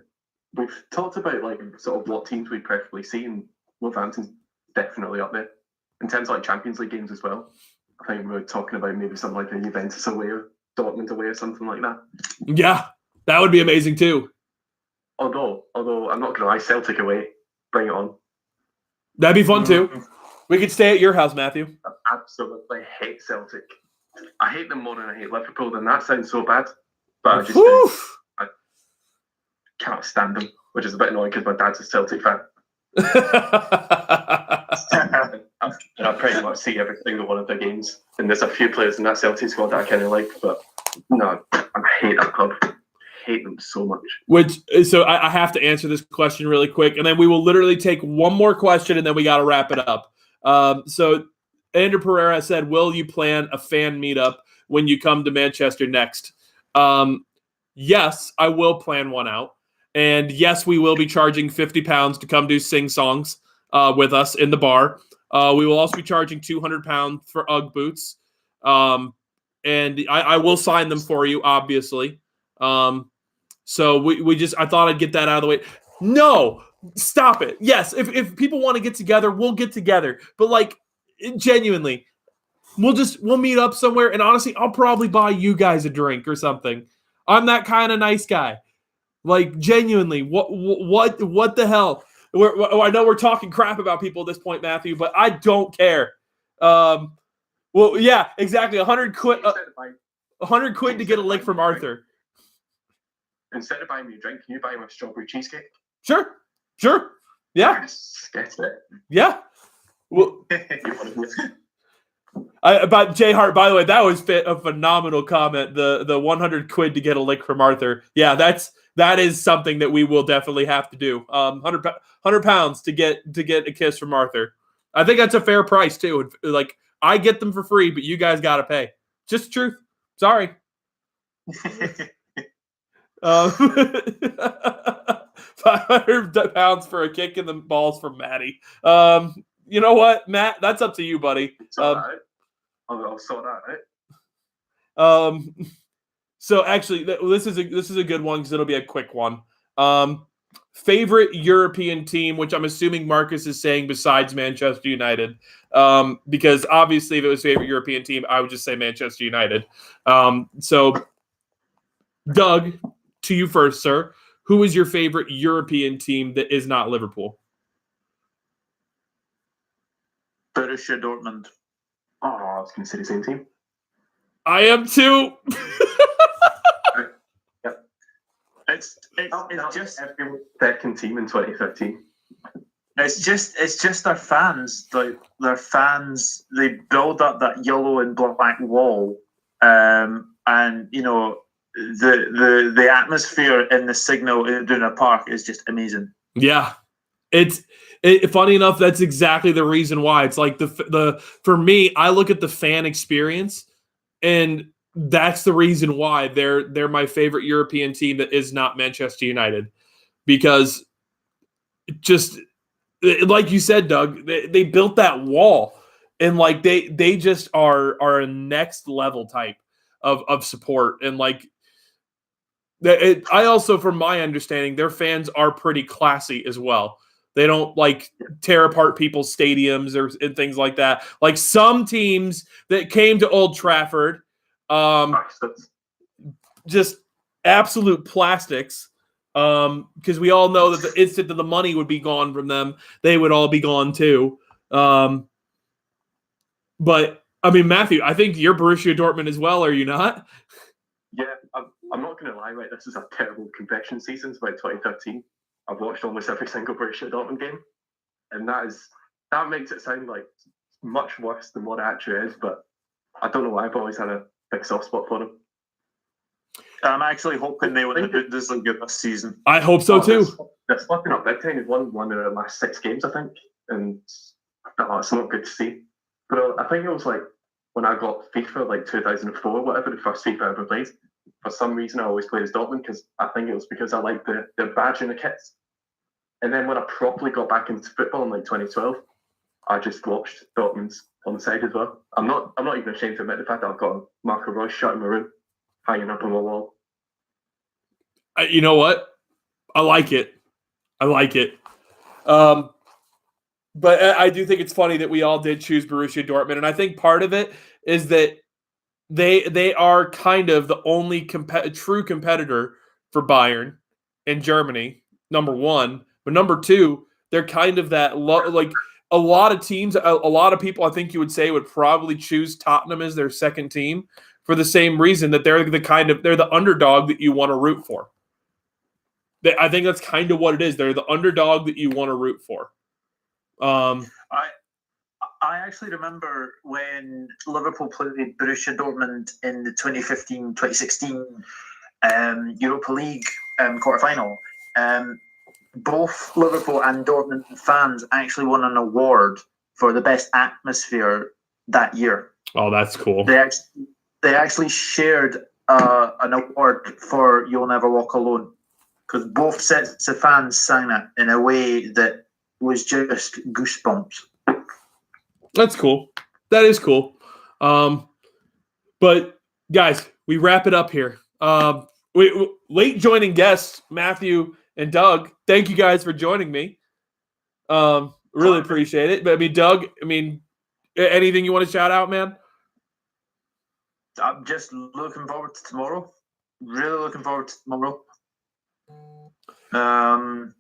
We've talked about like sort of what teams we'd preferably see, and Wolverhampton's definitely up there. In terms of like Champions League games as well, I think we were talking about maybe something like a Juventus away or Dortmund away or something like that. Yeah, that would be amazing too. Although I'm not going to lie, Celtic away, bring it on. That'd be fun too. We could stay at your house, Matthew. I absolutely hate Celtic. I hate them more than I hate Liverpool, and that sounds so bad. But I just I can't stand them, which is a bit annoying because my dad's a Celtic fan. And I pretty much see every single one of their games. And there's a few players in that Celtic squad that I kind of like, but no, I hate that club. I hate them so much. So I have to answer this question really quick, and then we will literally take one more question, and then we got to wrap it up. So Andrew Pereira said, will you plan a fan meetup when you come to Manchester next? Yes, I will plan one out. And yes, we will be charging £50 to come do sing songs with us in the bar. We will also be charging £200 for UGG boots. And I will sign them for you, obviously. So I thought I'd get that out of the way. No, stop it. Yes, if people want to get together, we'll get together. But like, genuinely, we'll meet up somewhere. And honestly, I'll probably buy you guys a drink or something. I'm that kind of nice guy. Like, genuinely, what the hell? I know we're talking crap about people at this point, Matthew, but I don't care. Well, yeah, exactly. 100 quid. 100 quid to get a lick from Arthur. Instead of buying me a drink, can you buy me a strawberry cheesecake? Sure. Yeah. Yes, get it. Yeah. Well, about Jay Hart, by the way, that was a phenomenal comment. The 100 quid to get a lick from Arthur. Yeah, that is something that we will definitely have to do. 100 pounds to get a kiss from Arthur. I think that's a fair price too. Like, I get them for free, but you guys got to pay. Just the truth. Sorry. 500 pounds for a kick in the balls from Matty. You know what, Matt? That's up to you, buddy. Right. I'll sort that out. So actually, this is a good one because it'll be a quick one. Favorite European team, which I'm assuming Marcus is saying besides Manchester United, because obviously if it was favorite European team, I would just say Manchester United. So, Doug, to you first, sir. Who is your favorite European team that is not Liverpool? Borussia Dortmund. Oh, I was going to say the same team. I am too. Yep. It's just every second team in 2013. It's just their fans. Like, their fans, they build up that yellow and black wall, and you know, the atmosphere in the Signal Iduna Park is just amazing. Yeah, funny enough, that's exactly the reason why. It's like for me, I look at the fan experience, and that's the reason why they're my favorite European team that is not Manchester United, because just like you said, Doug, they built that wall, and like they just are a next level type of support, and like. I also, from my understanding, their fans are pretty classy as well. They don't like tear apart people's stadiums and things like that. Like some teams that came to Old Trafford, just absolute plastics. Because we all know that the instant that the money would be gone from them, they would all be gone too. But I mean, Matthew, I think you're Borussia Dortmund as well, are you not? Yeah, I'm not going to lie, right? This is a terrible confession season. It's about 2013. I've watched almost every single Borussia Dortmund game, and that makes it sound like much worse than what it actually is. But I don't know why. I've always had a big soft spot for them. I'm actually hoping they win the Bundesliga this season. I hope so too. They're slipping up big time. They've won one of their last 6 games, I think, and it's not good to see. But I think it was like when I got FIFA, like 2004 or whatever, the first FIFA I ever played. For some reason, I always played as Dortmund because I think it was because I liked the badge and the kits. And then when I properly got back into football in like 2012, I just watched Dortmund's on the side as well. I'm not even ashamed to admit the fact that I've got a Marco Reus shirt in my room, hanging up on my wall. You know what? I like it. But I do think it's funny that we all did choose Borussia Dortmund, and I think part of it is that they are kind of the only true competitor for Bayern in Germany, number one. But number two, they're kind of that like a lot of teams, a lot of people I think you would say would probably choose Tottenham as their second team for the same reason that they're the underdog that you want to root for. I think that's kind of what it is. They're the underdog that you want to root for. I actually remember when Liverpool played Borussia Dortmund in the 2015-2016 Europa League quarterfinal. Both Liverpool and Dortmund fans actually won an award for the best atmosphere that year. Oh, that's cool. They actually shared an award for "You'll Never Walk Alone" because both sets of fans sang it in a way that was just goosebumps. That's cool. That is cool. But guys, we wrap it up here. Late joining guests, Matthew and Doug. Thank you guys for joining me. Really appreciate it. But I mean, Doug, anything you want to shout out, man? I'm just looking forward to tomorrow. Really looking forward to tomorrow. And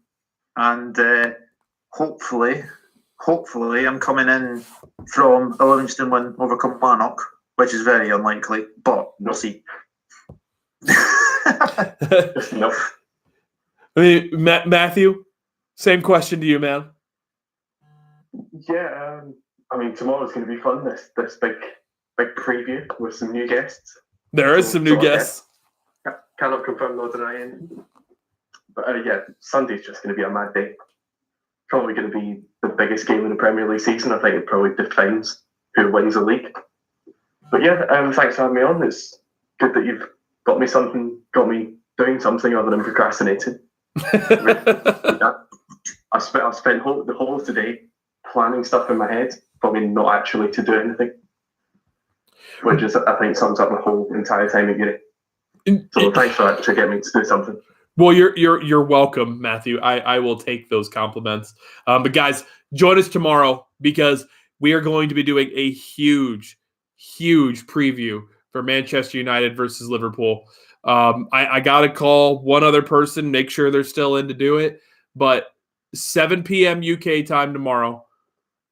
hopefully I'm coming in from a Livingston win over Kilmarnock, which is very unlikely, but we'll see. Nope. Matthew, same question to you, man. Yeah, tomorrow's going to be fun. This big preview with some new guests. There is some new guests. Cannot confirm nor deny anything. But Sunday's just going to be a mad day. Probably going to be the biggest game in the Premier League season. I think it probably defines who wins the league. But thanks for having me on. It's good that you've got me doing something other than procrastinating. I've spent the whole of today planning stuff in my head, but not actually to do anything. Which is, I think, sums up my whole entire time at uni. So thanks for getting me to do something. Well, you're welcome, Matthew. I will take those compliments. But guys, join us tomorrow because we are going to be doing a huge preview for Manchester United versus Liverpool. I got to call one other person, make sure they're still in to do it. But 7 p.m. UK time tomorrow,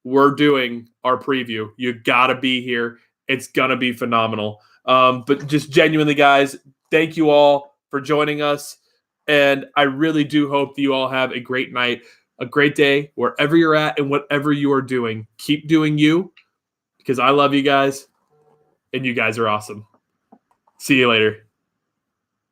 we're doing our preview. You got to be here. It's going to be phenomenal. But just genuinely, guys, thank you all for joining us. And I really do hope that you all have a great night, a great day, wherever you're at and whatever you are doing. Keep doing you because I love you guys and you guys are awesome. See you later.